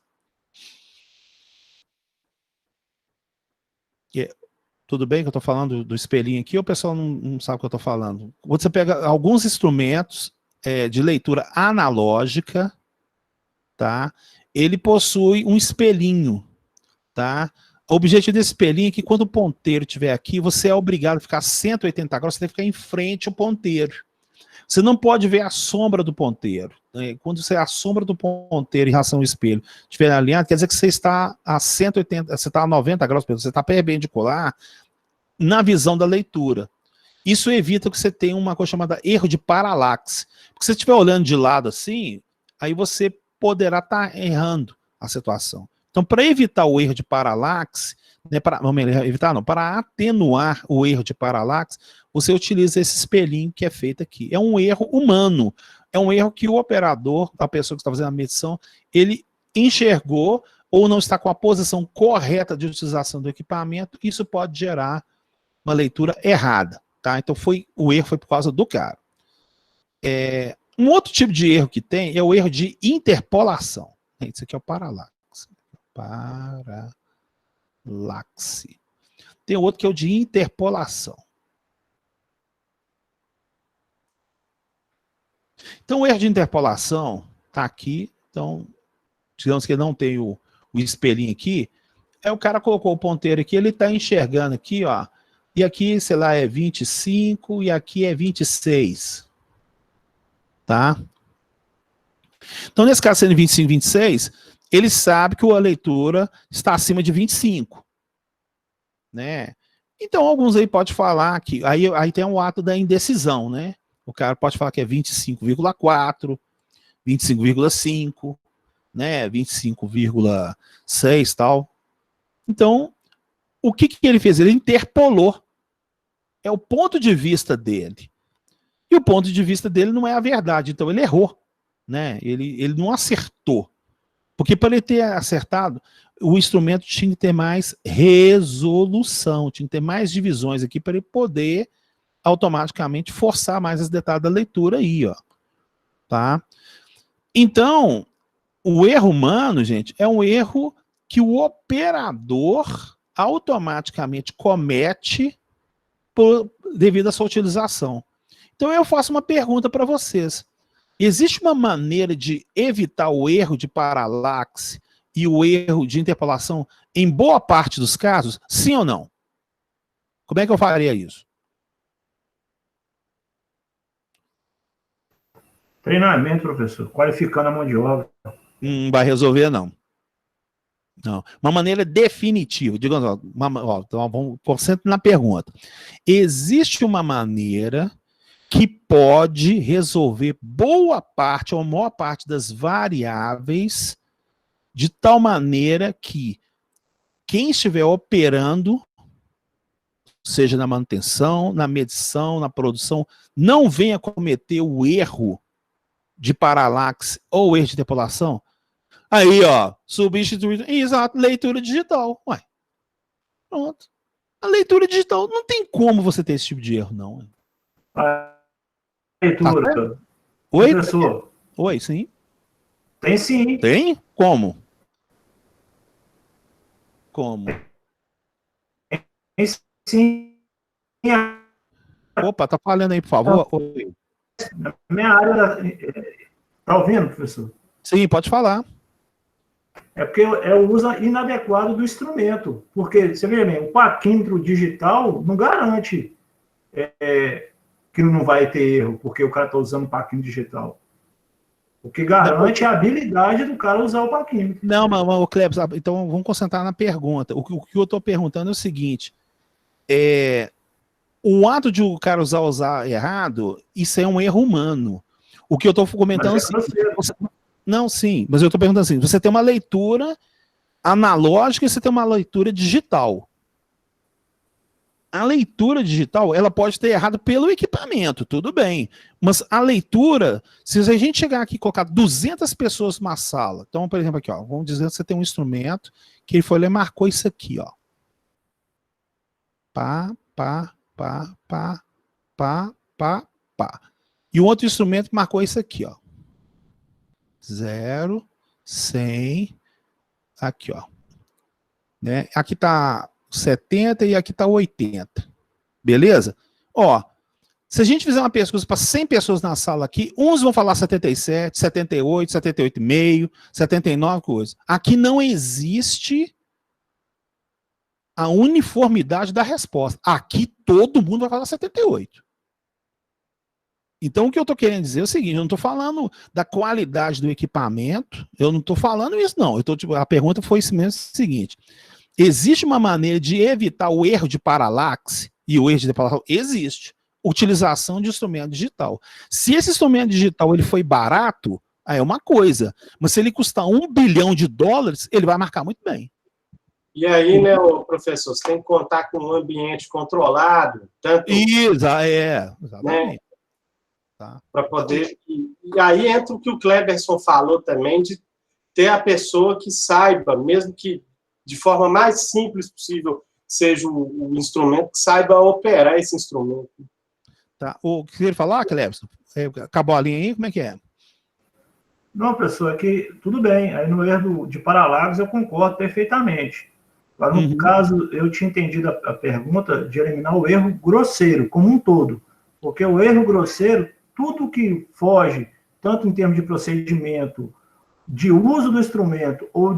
Tudo bem que eu estou falando do espelhinho aqui, ou o pessoal não sabe o que eu estou falando? Quando você pega alguns instrumentos de leitura analógica, tá? Ele possui um espelhinho, tá? O objetivo desse espelhinho é que quando o ponteiro estiver aqui, você é obrigado a ficar 180 graus, você tem que ficar em frente ao ponteiro. Você não pode ver a sombra do ponteiro. Quando você a sombra do ponteiro em relação ao espelho estiver alinhado, quer dizer que você está a 180, você está a 90 graus, você está perpendicular na visão da leitura. Isso evita que você tenha uma coisa chamada erro de paralaxe. Porque se você estiver olhando de lado assim, aí você poderá estar errando a situação. Então, para evitar o erro de paralaxe, né, para atenuar o erro de paralaxe, você utiliza esse espelhinho que é feito aqui. É um erro humano, é um erro que o operador, a pessoa que está fazendo a medição, ele enxergou ou não está com a posição correta de utilização do equipamento, isso pode gerar uma leitura errada, tá? Então o erro foi por causa do cara. Um outro tipo de erro que tem é o erro de interpolação. Isso aqui é o paralaxe. Paralaxe. Tem outro que é o de interpolação. Então o erro de interpolação está aqui. Então, digamos que ele não tem o espelhinho aqui. Aí o cara colocou o ponteiro aqui, ele está enxergando aqui, ó. E aqui, sei lá, é 25 e aqui é 26. Tá? Então, nesse caso, sendo 25 e 26, ele sabe que a leitura está acima de 25. Né? Então, alguns aí podem falar que... Aí tem o ato da indecisão, né? O cara pode falar que é 25,4, 25,5, né? 25,6 e tal. Então, o que ele fez? Ele interpolou. É o ponto de vista dele. E o ponto de vista dele não é a verdade. Então, ele errou. Né? Ele não acertou. Porque para ele ter acertado, o instrumento tinha que ter mais resolução, tinha que ter mais divisões aqui para ele poder automaticamente forçar mais os detalhes da leitura aí, ó. Tá? Então, o erro humano, gente, é um erro que o operador automaticamente comete devido à sua utilização. Então eu faço uma pergunta para vocês. Existe uma maneira de evitar o erro de paralaxe e o erro de interpolação em boa parte dos casos? Sim ou não? Como é que eu faria isso? Treinamento, professor. Qualificando a mão de obra. Não vai resolver, não. Não. Uma maneira definitiva. Digamos, então vamos concentrar na pergunta. Existe uma maneira que pode resolver boa parte ou a maior parte das variáveis de tal maneira que quem estiver operando, seja na manutenção, na medição, na produção, não venha cometer o erro de paralaxe ou erro de interpolação. Aí, ó, substituir, exato, leitura digital. Ué, pronto. A leitura digital, não tem como você ter esse tipo de erro, não. A leitura. Tá. Oi? Professor. Oi, sim. Tem sim. Tem? Como? Como? Tem sim. Opa, tá falando aí, por favor. Oi. Na minha área... Tá ouvindo, professor? Sim, pode falar. É porque é o uso inadequado do instrumento. Porque, você vê bem, o paquímetro digital não garante que não vai ter erro, porque o cara está usando o paquímetro digital. O que garante é a habilidade do cara usar o paquímetro. Não, mas Cleber, então vamos concentrar na pergunta. O que eu estou perguntando é o seguinte: o ato de o cara usar errado, isso é um erro humano. O que eu estou comentando é não, sim, mas eu estou perguntando assim, você tem uma leitura analógica e você tem uma leitura digital. A leitura digital, ela pode ter errado pelo equipamento, tudo bem. Mas a leitura, se a gente chegar aqui e colocar 200 pessoas numa sala, então, por exemplo, aqui, ó, vamos dizer que você tem um instrumento que ele foi lá e marcou isso aqui, ó. Pá, pá, pá, pá, pá, pá, pá. E o outro instrumento marcou isso aqui, ó. 0, 100, aqui, ó. Né? Aqui tá 70 e aqui tá 80. Beleza? Ó, se a gente fizer uma pesquisa para 100 pessoas na sala aqui, uns vão falar 77, 78, 78,5, 79 coisas. Aqui não existe a uniformidade da resposta. Aqui todo mundo vai falar 78. Então, o que eu estou querendo dizer é o seguinte, eu não estou falando da qualidade do equipamento, eu não estou falando isso, não. A pergunta foi mesmo o seguinte, existe uma maneira de evitar o erro de paralaxe, e o erro de paralaxe existe, utilização de instrumento digital. Se esse instrumento digital ele foi barato, aí é uma coisa, mas se ele custar $1 bilhão, ele vai marcar muito bem. E aí, né, professor, você tem que contar com um ambiente controlado, tanto... Exatamente. Né, tá. Para poder... E aí entra o que o Cleberson falou também, de ter a pessoa que saiba, mesmo que de forma mais simples possível seja o instrumento, que saiba operar esse instrumento. Tá. O que ele falar, Cleberson? Acabou a linha aí? Como é que é? Não, professor, é que tudo bem. Aí no erro de Paralaxe eu concordo perfeitamente. Agora, no caso, eu tinha entendido a pergunta de eliminar o erro grosseiro, como um todo. Porque o erro grosseiro, tudo que foge, tanto em termos de procedimento, de uso do instrumento, ou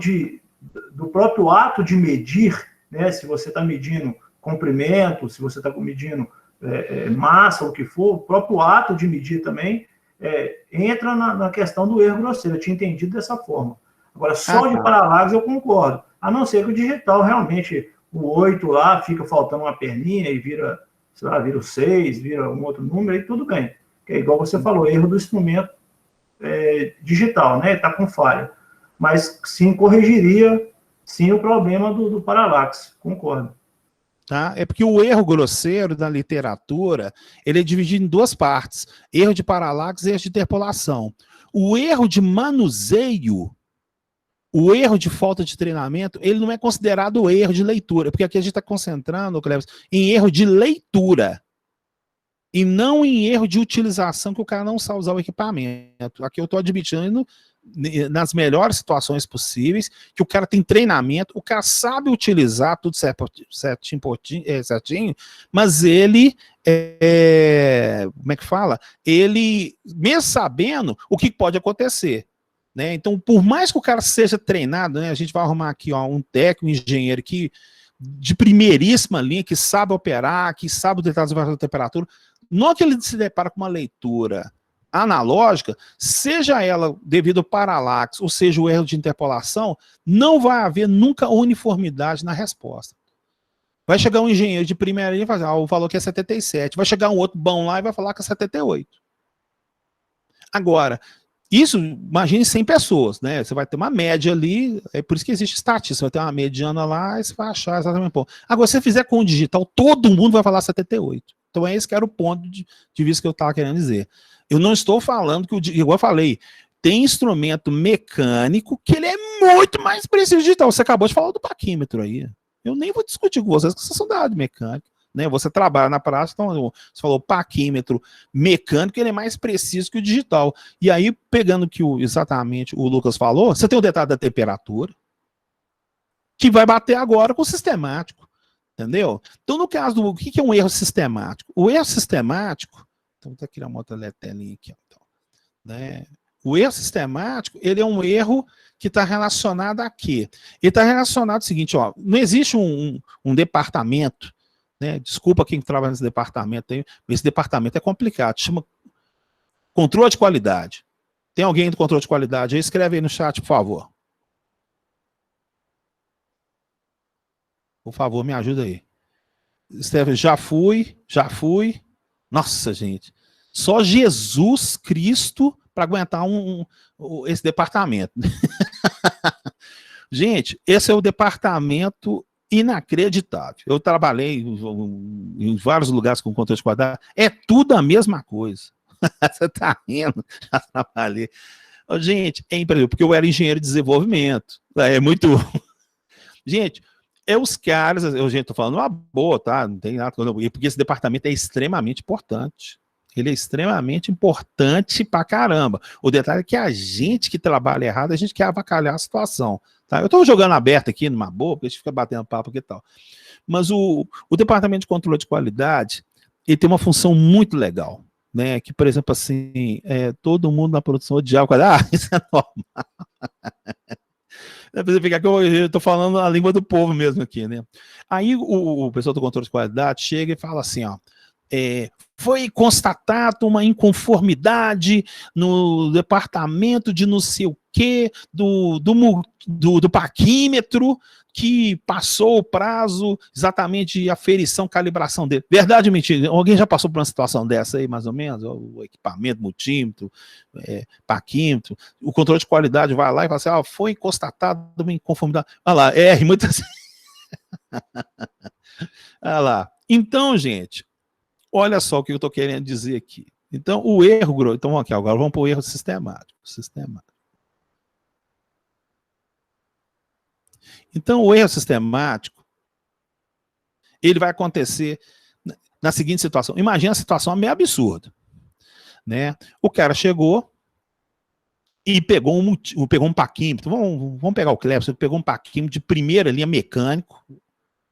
do próprio ato de medir, né, se você está medindo comprimento, se você está medindo massa, o que for, o próprio ato de medir também entra na questão do erro grosseiro. Eu tinha entendido dessa forma. Agora, só de Paralaxe eu concordo. A não ser que o digital realmente, o 8 lá, fica faltando uma perninha e vira, sei lá, vira o 6, vira um outro número, e tudo bem. Que é igual você falou, erro do instrumento digital, né? Está com falha. Mas sim, corrigiria sim o problema do Paralaxe, concordo. Tá? É porque o erro grosseiro da literatura, ele é dividido em duas partes, erro de paralaxe e erro de interpolação. O erro de manuseio, o erro de falta de treinamento, ele não é considerado erro de leitura, porque aqui a gente está concentrando, Cleves, em erro de leitura, e não em erro de utilização, que o cara não sabe usar o equipamento. Aqui eu estou admitindo, nas melhores situações possíveis, que o cara tem treinamento, o cara sabe utilizar tudo certinho, mas ele, como é que fala? Ele, mesmo sabendo o que pode acontecer, né? Então, por mais que o cara seja treinado, né, a gente vai arrumar aqui um técnico, um engenheiro que, de primeiríssima linha, que sabe operar, que sabe detectar as variações da temperatura, não é que ele se depara com uma leitura analógica, seja ela devido ao paralaxe, ou seja o erro de interpolação, não vai haver nunca uniformidade na resposta. Vai chegar um engenheiro de primeira linha e vai falar, o valor aqui é 77. Vai chegar um outro bom lá e vai falar que é 78. Agora, isso, imagine 100 pessoas, né? Você vai ter uma média ali, é por isso que existe estatística, você vai ter uma mediana lá e você vai achar exatamente o ponto. Agora, se você fizer com o digital, todo mundo vai falar 78. Então, esse que era o ponto de vista que eu estava querendo dizer. Eu não estou falando que, igual eu falei, tem instrumento mecânico que ele é muito mais preciso digital. Você acabou de falar do paquímetro aí. Eu nem vou discutir com vocês, que vocês são da área de mecânica. Né? Você trabalha na prática, então você falou paquímetro mecânico, ele é mais preciso que o digital. E aí, pegando o que exatamente o Lucas falou, você tem o detalhe da temperatura, que vai bater agora com o sistemático. Entendeu? Então, no caso do... O que é um erro sistemático? O erro sistemático... Então, vou criar uma outra letrinha aqui. Então, né? O erro sistemático, ele é um erro que está relacionado a quê? Ele está relacionado ao seguinte, ó, não existe um departamento, né? Desculpa quem trabalha nesse departamento, esse departamento é complicado, chama controle de qualidade. Tem alguém do controle de qualidade aí? Escreve aí no chat, por favor. Por favor, me ajuda aí. Esteve, já fui. Nossa, gente. Só Jesus Cristo para aguentar esse departamento. Gente, esse é o departamento inacreditável. Eu trabalhei em vários lugares com controle de qualidade. É tudo a mesma coisa. Você está rindo? Já trabalhei. Gente, é impressionante, porque eu era engenheiro de desenvolvimento. É muito... Gente... os caras, gente, tô falando uma boa, tá? Não tem nada, porque esse departamento é extremamente importante. Ele é extremamente importante pra caramba. O detalhe é que a gente que trabalha errado, a gente quer avacalhar a situação. Tá? Eu tô jogando aberto aqui numa boa, porque a gente fica batendo papo aqui e tal. Mas o departamento de controle de qualidade, ele tem uma função muito legal. Né? Que, por exemplo, assim, todo mundo na produção odiava. Isso é normal. É pra você ficar que eu tô falando a língua do povo mesmo aqui, né? Aí o pessoal do controle de qualidade chega e fala assim, ó, foi constatado uma inconformidade no departamento de não sei o quê, do paquímetro, que passou o prazo exatamente de aferição, calibração dele. Verdade ou mentira? Alguém já passou por uma situação dessa aí, mais ou menos? O equipamento, multímetro, paquímetro, o controle de qualidade vai lá e fala assim, foi constatado uma inconformidade. Olha lá, muitas... Olha lá. Então, gente, olha só o que eu estou querendo dizer aqui. Então, o erro... Então, vamos aqui, agora vamos para o erro sistemático. Então, o erro sistemático, ele vai acontecer na seguinte situação. Imagina a situação meio absurda, né? O cara chegou e pegou um paquímetro. Vamos pegar o Cleber, pegou um paquímetro de primeira linha mecânico,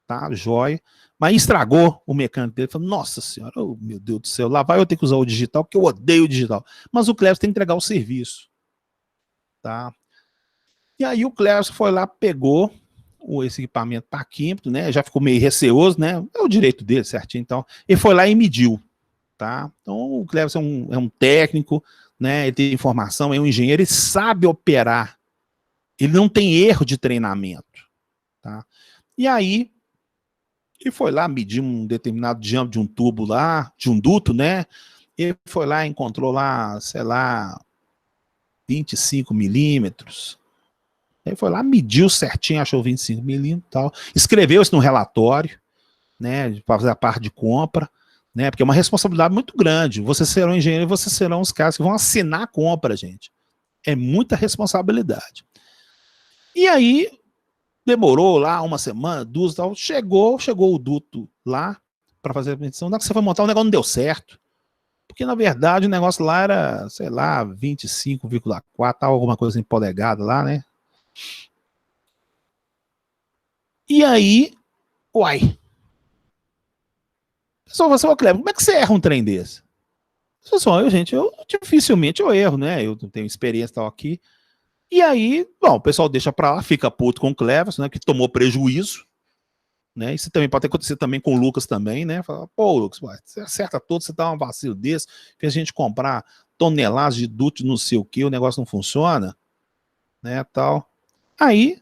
tá? Joia. Mas estragou o mecânico dele. Falou, nossa senhora, oh, meu Deus do céu, lá vai eu ter que usar o digital, porque eu odeio o digital. Mas o Cleber tem que entregar o serviço, tá? E aí o Cleber foi lá, pegou esse equipamento paquímetro, né? Já ficou meio receoso, né? É o direito dele, certinho. Então, ele foi lá e mediu, tá? Então, o Cleber é um técnico, né? Ele tem informação, é um engenheiro, ele sabe operar. Ele não tem erro de treinamento, tá? E aí, ele foi lá medir um determinado diâmetro de um tubo lá, de um duto, né? Ele foi lá e encontrou lá, sei lá, 25 milímetros. Ele foi lá, mediu certinho, achou 25 milímetros e tal. Escreveu isso no relatório, né? Para fazer a parte de compra, né? Porque é uma responsabilidade muito grande. Você será um engenheiro e você serão os caras que vão assinar a compra, gente. É muita responsabilidade. E aí, demorou lá uma semana, duas, tal. Chegou o duto lá para fazer a medição. Na hora que você foi montar, o negócio não deu certo. Porque, na verdade, o negócio lá era, sei lá, 25,4, alguma coisa em polegada lá, né? E aí, uai. O pessoal fala assim, ô Cleber, como é que você erra um trem desse? Pessoal, eu dificilmente eu erro, né? Eu não tenho experiência tal aqui. E aí, bom, o pessoal deixa pra lá, fica puto com o Cleber, né? Que tomou prejuízo. Né? Isso também pode acontecer também com o Lucas também, né? Fala, pô, Lucas, você acerta tudo, você dá um vacilo desse, fez a gente comprar toneladas de duto, não sei o que, o negócio não funciona, né, tal. Aí,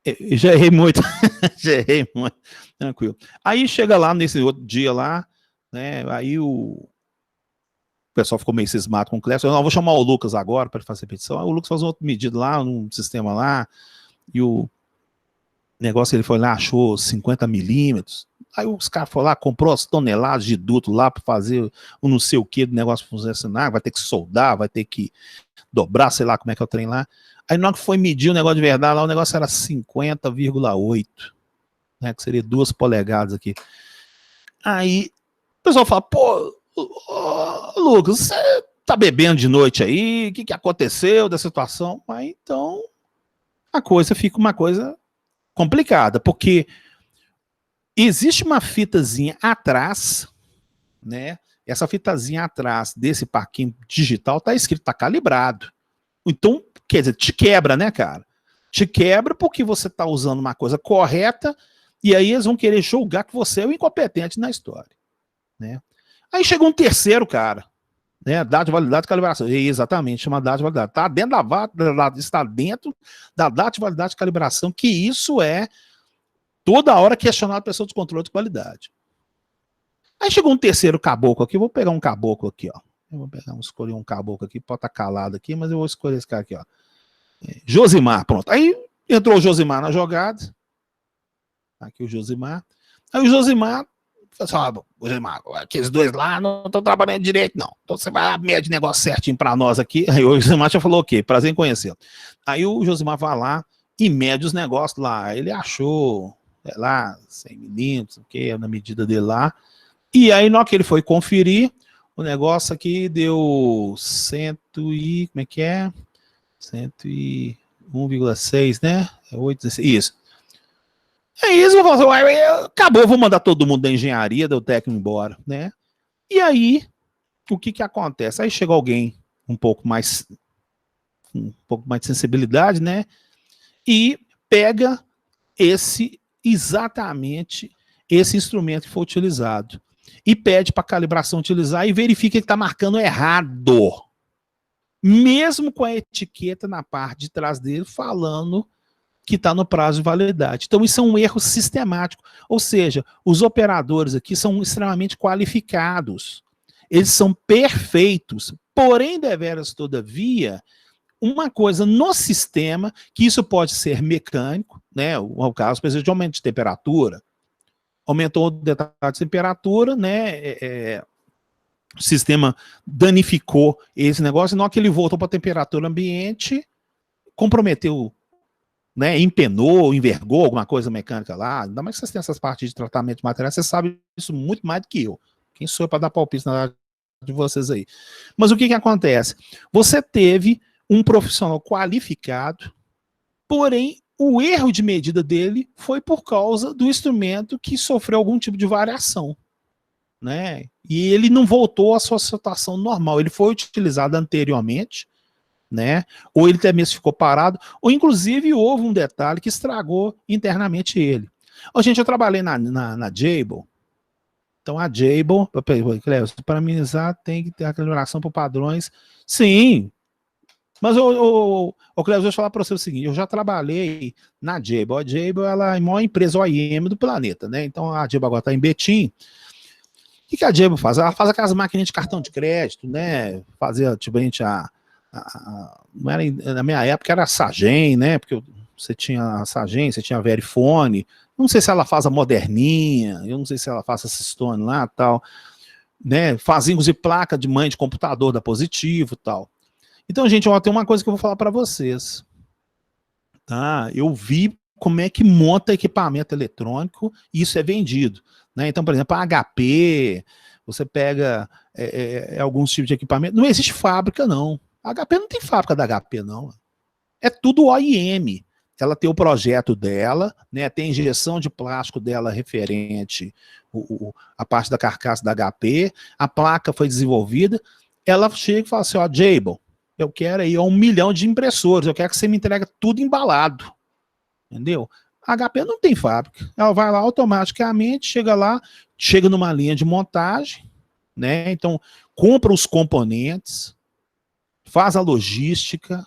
eu já errei muito, tranquilo. Aí chega lá nesse outro dia lá, né, aí o pessoal ficou meio cismado com o Cléber, eu vou chamar o Lucas agora para fazer a petição. Aí o Lucas faz uma outra medida lá, num sistema lá, e o negócio ele foi lá, achou 50 milímetros. Aí os caras foram lá, comprou as toneladas de duto lá para fazer o não sei o que do negócio funcionar, vai ter que soldar, vai ter que dobrar, sei lá como é que é o trem lá. Aí na hora que foi medir o negócio de verdade lá, o negócio era 50,8, né, que seria 2 polegadas aqui. Aí o pessoal fala, pô, Lucas, você tá bebendo de noite aí? O que aconteceu da situação? Aí então a coisa fica uma coisa complicada, porque existe uma fitazinha atrás, né? Essa fitazinha atrás desse parquinho digital tá escrito, tá calibrado. Então, quer dizer, te quebra, né, cara? Te quebra porque você tá usando uma coisa correta e aí eles vão querer julgar que você é o incompetente na história, né? Aí chega um terceiro cara, né? Data de validade de calibração. Exatamente, chama data de validade. Tá dentro está dentro da data de validade de calibração, que isso é toda hora questionado a pessoa de controle de qualidade. Aí chegou um terceiro caboclo aqui, eu vou pegar um caboclo aqui, ó. Escolher um caboclo aqui, pode estar calado aqui, mas eu vou escolher esse cara aqui, ó. Josimar, pronto. Aí entrou o Josimar na jogada. Aqui o Josimar. Aí o Josimar falou assim, Josimar, aqueles dois lá não estão trabalhando direito, não. Então você vai medir negócio certinho para nós aqui. Aí o Josimar já falou, ok, prazer em conhecê-lo. Aí o Josimar vai lá e mede os negócios lá. Ele achou, sei lá, 100 milímetros, ok, na medida dele lá. E aí, na hora que ele foi conferir, o negócio aqui deu 101,6, né? 8,16, isso. É isso, eu vou falar assim, acabou, vou mandar todo mundo da engenharia, do técnico embora, né? E aí, o que acontece? Aí chega alguém um pouco mais um pouco mais de sensibilidade, né? E pega exatamente esse instrumento que foi utilizado e pede para a calibração utilizar e verifica que está marcando errado, mesmo com a etiqueta na parte de trás dele falando que está no prazo de validade. Então isso é um erro sistemático, ou seja, os operadores aqui são extremamente qualificados, eles são perfeitos, porém, deveras, todavia, uma coisa no sistema, que isso pode ser mecânico, né? O caso precisa de aumento de temperatura, aumentou o detalhe de temperatura, né? O sistema danificou esse negócio, e na hora que ele voltou para a temperatura ambiente, comprometeu, né? Empenou, envergou alguma coisa mecânica lá. Ainda mais que vocês têm essas partes de tratamento de materiais, você sabe isso muito mais do que eu. Quem sou eu para dar palpite na área de vocês aí? Mas o que acontece? Você teve um profissional qualificado, porém o erro de medida dele foi por causa do instrumento que sofreu algum tipo de variação, né? E ele não voltou à sua situação normal, ele foi utilizado anteriormente, né? Ou ele até mesmo ficou parado, ou inclusive houve um detalhe que estragou internamente ele. Ó, gente, eu trabalhei na Jabil. Então a Jabil, para minimizar, tem que ter a calibração por padrões. Sim, mas Cleber, deixa eu falar para você o seguinte, eu já trabalhei na Jabil. A Jabil, ela é a maior empresa OEM do planeta, né? Então a Jabil agora está em Betim. O que a Jabil faz? Ela faz aquelas máquinas de cartão de crédito, né? Fazia, tipo, não era, na minha época era a Sagem, né? Porque você tinha a Sagem, você tinha a Verifone. Não sei se ela faz a moderninha, eu não sei se ela faz a Sistone lá e tal, né? Fazia inclusive placa de mãe de computador da Positivo e tal. Então, gente, ó, tem uma coisa que eu vou falar para vocês. Tá? Eu vi como é que monta equipamento eletrônico e isso é vendido. Né? Então, por exemplo, a HP, você pega alguns tipos de equipamento. Não existe fábrica, não. A HP não tem fábrica da HP, não. É tudo OEM. Ela tem o projeto dela, né? Tem a injeção de plástico dela referente a parte da carcaça da HP, a placa foi desenvolvida, ela chega e fala assim, ó, Jabil, eu quero aí 1 milhão de impressores, eu quero que você me entregue tudo embalado, entendeu? A HP não tem fábrica, ela vai lá automaticamente, chega numa linha de montagem, né? Então, compra os componentes, faz a logística,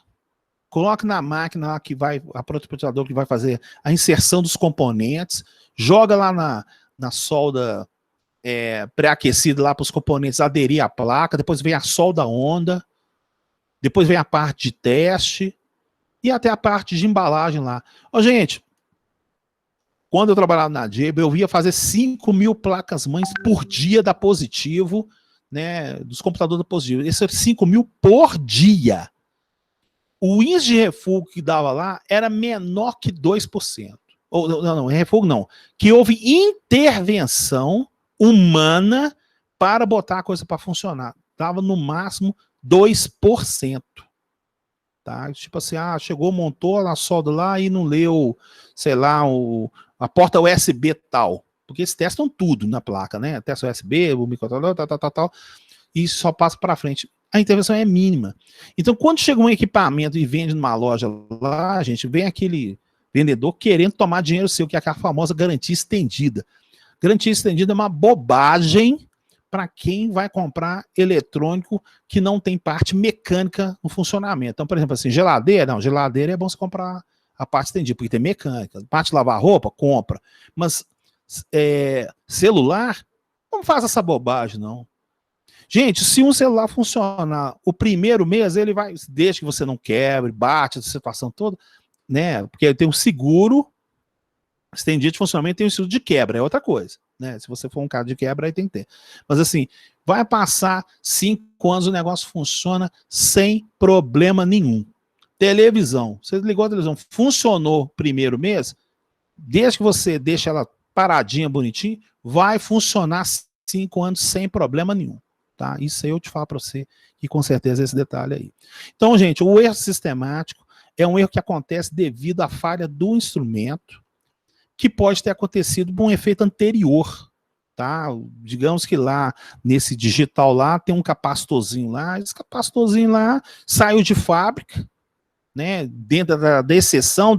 coloca na máquina lá que vai, a prototipador que vai fazer a inserção dos componentes, joga lá na solda pré-aquecida lá para os componentes aderir à placa, depois vem a solda onda, depois vem a parte de teste e até a parte de embalagem lá. Ó, gente, quando eu trabalhava na Jabil, eu ia fazer 5.000 placas-mães por dia da Positivo, né, dos computadores da Positivo. Isso é 5.000 por dia. O índice de refugo que dava lá era menor que 2%. Não, refugo não. Que houve intervenção humana para botar a coisa para funcionar. Dava no máximo 2%. Tá? Tipo assim, chegou, montou na solda lá e não leu, sei lá, a porta USB tal. Porque eles testam tudo na placa, né? Testam USB, o microcontrolador, tal, e só passa para frente. A intervenção é mínima. Então, quando chega um equipamento e vende numa loja lá, gente, vem aquele vendedor querendo tomar dinheiro seu, que é a famosa garantia estendida. Garantia estendida é uma bobagem para quem vai comprar eletrônico que não tem parte mecânica no funcionamento. Então, por exemplo, assim, geladeira, geladeira é bom você comprar a parte estendida, porque tem mecânica. Parte de lavar roupa, compra. Mas celular, não faz essa bobagem, não. Gente, se um celular funcionar o primeiro mês, ele vai, desde que você não quebre, bate a situação toda, né? Porque ele tem um seguro estendido de funcionamento, tem um seguro de quebra, é outra coisa, né? Se você for um caso de quebra, aí tem que ter. Mas assim, vai passar 5 anos, o negócio funciona sem problema nenhum. Televisão, você ligou a televisão, funcionou primeiro mês, desde que você deixa ela paradinha, bonitinha, vai funcionar 5 anos sem problema nenhum. Tá? Isso aí eu te falo para você, e com certeza esse detalhe aí. Então, gente, o erro sistemático é um erro que acontece devido à falha do instrumento, que pode ter acontecido por um efeito anterior. Tá? Digamos que lá, nesse digital lá, tem um capacitorzinho lá, esse capacitorzinho lá saiu de fábrica, né, dentro da exceção,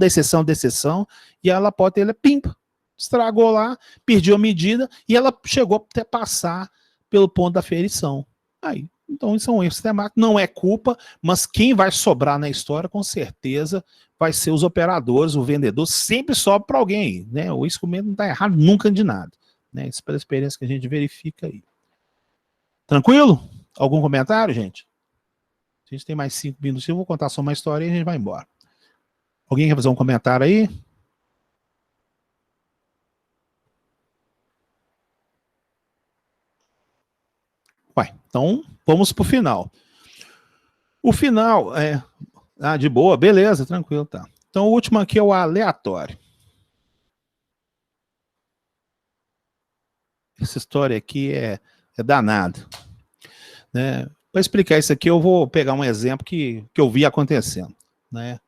e ela pode ter, pimpa, estragou lá, perdeu a medida, e ela chegou até passar pelo ponto da ferição. Aí, então isso é um erro sistemático, não é culpa, mas quem vai sobrar na história, com certeza, vai ser os operadores, o vendedor, sempre sobe para alguém, né, o escomento não está errado nunca de nada, né, isso pela experiência que a gente verifica aí. Tranquilo? Algum comentário, gente? A gente tem mais 5 minutos, eu vou contar só uma história e a gente vai embora. Alguém quer fazer um comentário aí? Ué, então vamos para o final. O final é... Ah, de boa, beleza, tranquilo, tá. Então o último aqui é o aleatório. Essa história aqui é danada, né? Para explicar isso aqui, eu vou pegar um exemplo que eu vi acontecendo, né?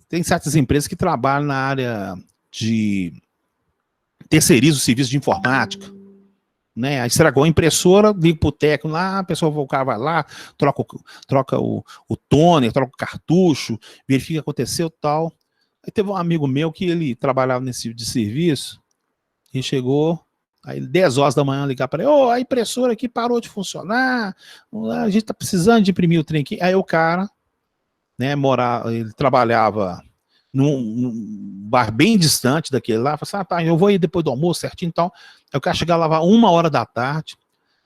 Tem certas empresas que trabalham na área de terceirizam o serviço de informática, né? Aí estragou a impressora, liga para o técnico lá, o cara vai lá, troca o toner, troca o cartucho, verifica o que aconteceu e tal. Aí teve um amigo meu que ele trabalhava nesse tipo de serviço e chegou... Aí 10 horas da manhã ligar para ele, a impressora aqui parou de funcionar, a gente tá precisando de imprimir o trem aqui. Aí o cara, né, ele trabalhava num bar bem distante daquele lá, falou assim, tá, eu vou ir depois do almoço certinho e tal. Aí o cara chegava lá 1h da tarde,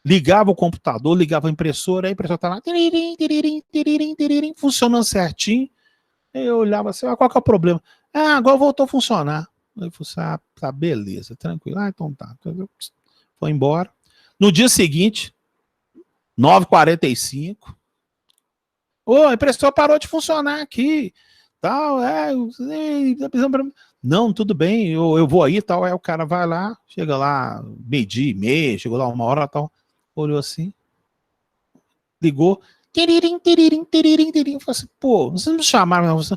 ligava o computador, ligava a impressora, aí a impressora tá lá, funcionando certinho. Aí eu olhava assim, qual que é o problema? Agora voltou a funcionar. Aí eu falei assim, tá, beleza, tranquilo. Então tá. Foi embora. No dia seguinte, 9h45, a impressora parou de funcionar aqui. Tal, não, tudo bem, eu vou aí, tal. Aí o cara vai lá, chega lá, 12h30, chegou lá 1h, tal. Olhou assim, ligou. Tiririm. Eu falei assim, vocês não me chamaram, mas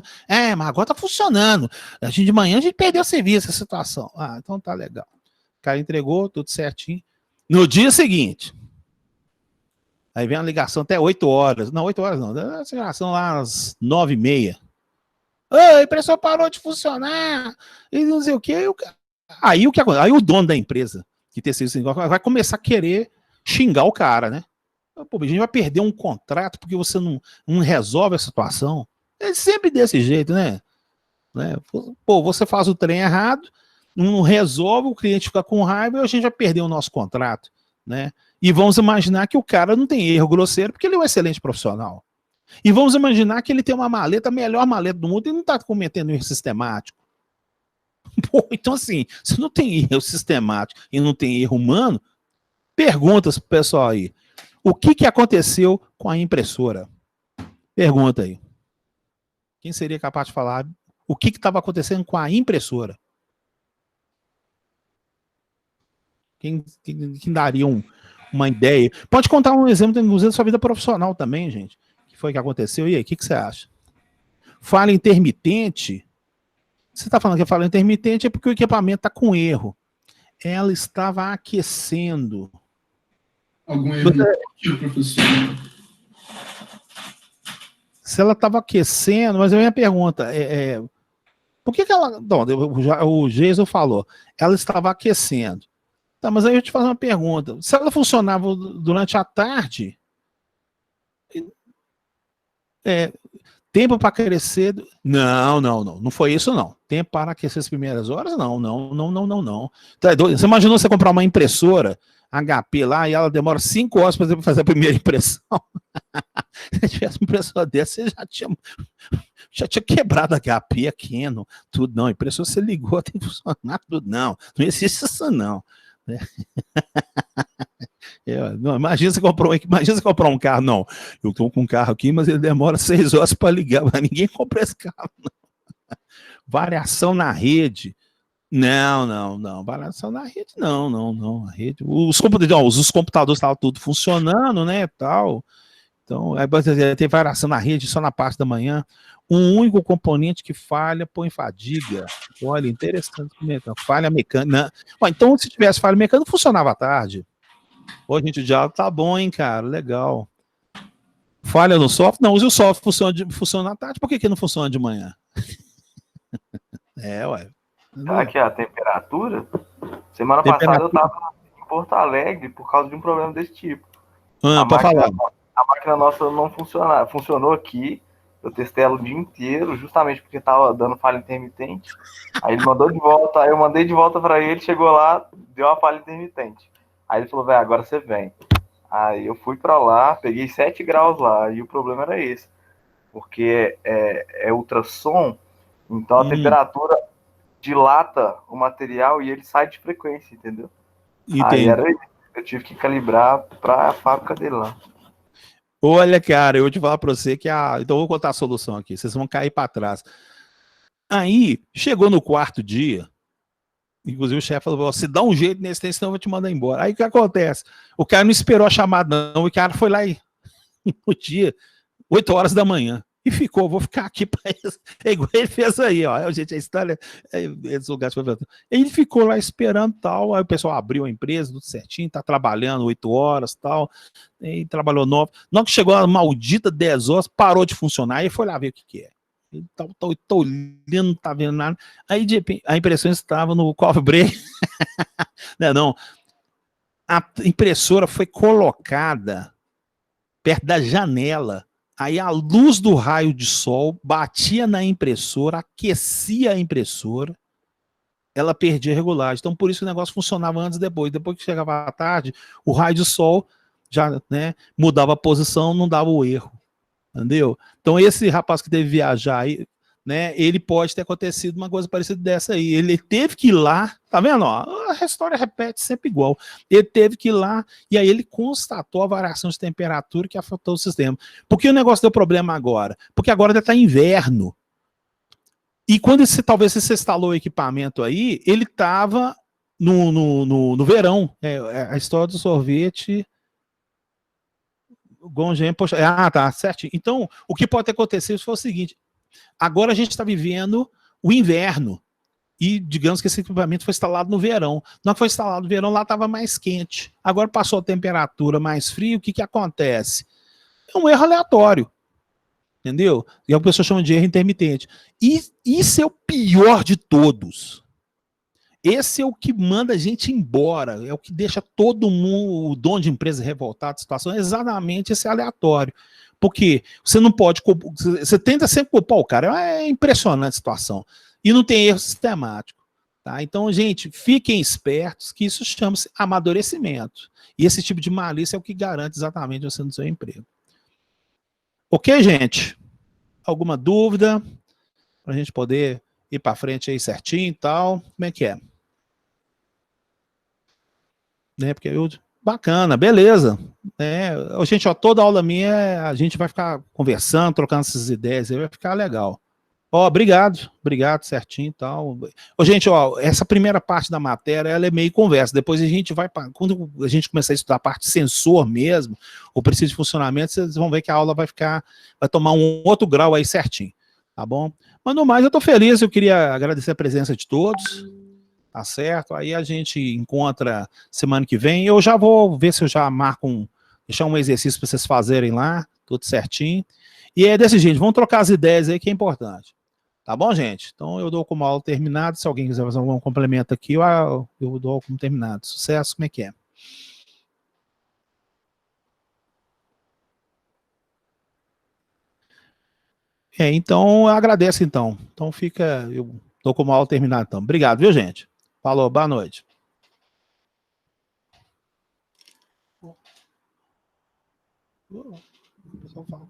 agora tá funcionando. De manhã a gente perdeu o serviço, essa situação. Então tá legal. O cara entregou, tudo certinho. No dia seguinte, aí vem uma ligação até 8 horas. Não, 8 horas não, essa ligação lá às 9h30. A impressora parou de funcionar, e não sei o quê. Aí o que acontece? Aí o dono da empresa, que tem esse negócio, vai começar a querer xingar o cara, né? A gente vai perder um contrato porque você não resolve a situação. É sempre desse jeito, né? Você faz o trem errado, não resolve, o cliente fica com raiva e a gente vai perder o nosso contrato, né? E vamos imaginar que o cara não tem erro grosseiro porque ele é um excelente profissional. E vamos imaginar que ele tem uma maleta, a melhor maleta do mundo, e não está cometendo erro sistemático. Então assim, se não tem erro sistemático e não tem erro humano, perguntas pro pessoal aí. O que aconteceu com a impressora? Pergunta aí. Quem seria capaz de falar o que estava acontecendo com a impressora? Quem daria uma ideia? Pode contar um exemplo da sua vida profissional também, gente. O que foi que aconteceu? E aí, o que você acha? Falha intermitente? Você está falando que a falha intermitente é porque o equipamento está com erro. Ela estava aquecendo. Algum erro no professor? Se ela estava aquecendo, mas a minha pergunta por que ela... Não, o Jason falou, ela estava aquecendo. Tá, mas aí eu te faço uma pergunta. Se ela funcionava durante a tarde, tempo para crescer... Não foi isso não. Tempo para aquecer as primeiras horas? Não. Você imaginou você comprar uma impressora HP lá e ela demora 5 horas para fazer a primeira impressão? Se tivesse uma impressora dessa, você já tinha quebrado a HP, a Canon, tudo. Não, a impressora você ligou, tem que funcionar tudo. Não existe isso não. Não, imagina você comprar um carro. Não, eu estou com um carro aqui, mas ele demora 6 horas para ligar. Ninguém compra esse carro, não. Variação na rede. Não. Variação na rede, não. A rede, os computadores estavam tudo funcionando, né, tal. Então, tem variação na rede só na parte da manhã. Um único componente que falha põe fadiga. Olha, interessante. Falha mecânica. Então, se tivesse falha mecânica, funcionava à tarde. Gente, o diálogo tá bom, hein, cara? Legal. Falha no software? Não, use o software, funciona à tarde. Por que não funciona de manhã? Ué. Aqui, a temperatura. Semana passada eu estava em Porto Alegre por causa de um problema desse tipo. Pode falar. A máquina nossa não funcionava. Funcionou aqui. Eu testei ela o dia inteiro, justamente porque estava dando falha intermitente. Aí ele mandou de volta, aí eu mandei de volta para ele, chegou lá, deu uma falha intermitente. Aí ele falou, velho, agora você vem. Aí eu fui para lá, peguei 7 graus lá, e o problema era esse. Porque é ultrassom, então a temperatura dilata o material e ele sai de frequência, entendeu? Aí era isso. Eu tive que calibrar para a fábrica dele lá. Olha, cara, eu vou te falar para você que então eu vou contar a solução aqui, vocês vão cair para trás. Aí, chegou no 4º dia, inclusive o chefe falou, se dá um jeito nesse tempo, senão eu vou te mandar embora. Aí o que acontece? O cara não esperou a chamada não, o cara foi lá no dia, 8 horas da manhã, e ficou, vou ficar aqui para isso. É igual ele fez aí, ó, gente, a história, esse lugar ele ficou lá esperando tal, aí o pessoal abriu a empresa, tudo certinho, tá trabalhando 8 horas tal, e trabalhou 9. Na hora que chegou a maldita 10 horas, parou de funcionar, e foi lá ver o que é. Ele tá olhando, não tá vendo nada. Aí de repente, a impressora estava no coffee break. Não. A impressora foi colocada perto da janela. Aí a luz do raio de sol batia na impressora, aquecia a impressora, ela perdia a regulagem. Então por isso que o negócio funcionava antes e depois. Depois que chegava à tarde, o raio de sol já, né, mudava a posição, não dava o erro. Entendeu? Então esse rapaz que teve que viajar aí, né, ele pode ter acontecido uma coisa parecida dessa aí. Ele teve que ir lá, tá vendo? Ó, a história repete sempre igual. Ele teve que ir lá e aí ele constatou a variação de temperatura que afetou o sistema. Por que o negócio deu problema agora? Porque agora já está inverno. E quando talvez você instalou o equipamento aí, ele estava no verão. A história do sorvete... Gongen, poxa, tá, certinho. Então, o que pode ter acontecido foi o seguinte, agora a gente está vivendo o inverno, e digamos que esse equipamento foi instalado no verão. Na hora que foi instalado no verão, lá estava mais quente. Agora passou a temperatura mais fria, o que acontece? É um erro aleatório, entendeu? E a pessoa chama de erro intermitente. E isso é o pior de todos. Esse é o que manda a gente embora, é o que deixa todo mundo, o dono de empresa revoltado, situação, é exatamente esse aleatório. Porque você não pode, você tenta sempre culpar o cara, é impressionante a situação. E não tem erro sistemático. Tá? Então, gente, fiquem espertos que isso chama-se amadurecimento. E esse tipo de malícia é o que garante exatamente você no seu emprego. Ok, gente? Alguma dúvida? Para a gente poder ir para frente aí certinho e tal. Como é que é? Né, porque bacana, beleza. Gente, ó, toda aula minha, a gente vai ficar conversando, trocando essas ideias, aí vai ficar legal. Ó, obrigado, certinho e tal. Gente, ó, essa primeira parte da matéria, ela é meio conversa, depois a gente vai, quando a gente começar a estudar a parte de sensor mesmo, o princípio de funcionamento, vocês vão ver que a aula vai tomar um outro grau aí certinho, tá bom? Mas no mais, eu tô feliz, eu queria agradecer a presença de todos. Tá certo? Aí a gente encontra semana que vem. Eu já vou ver se eu já marco deixar um exercício para vocês fazerem lá, tudo certinho. E é desse jeito, vamos trocar as ideias aí que é importante. Tá bom, gente? Então eu dou como aula terminada. Se alguém quiser fazer algum complemento aqui, eu dou como terminado. Sucesso, como é que é? Então eu agradeço então. Então eu dou como aula terminada então. Obrigado, viu, gente? Falou, boa noite. O pessoal fala.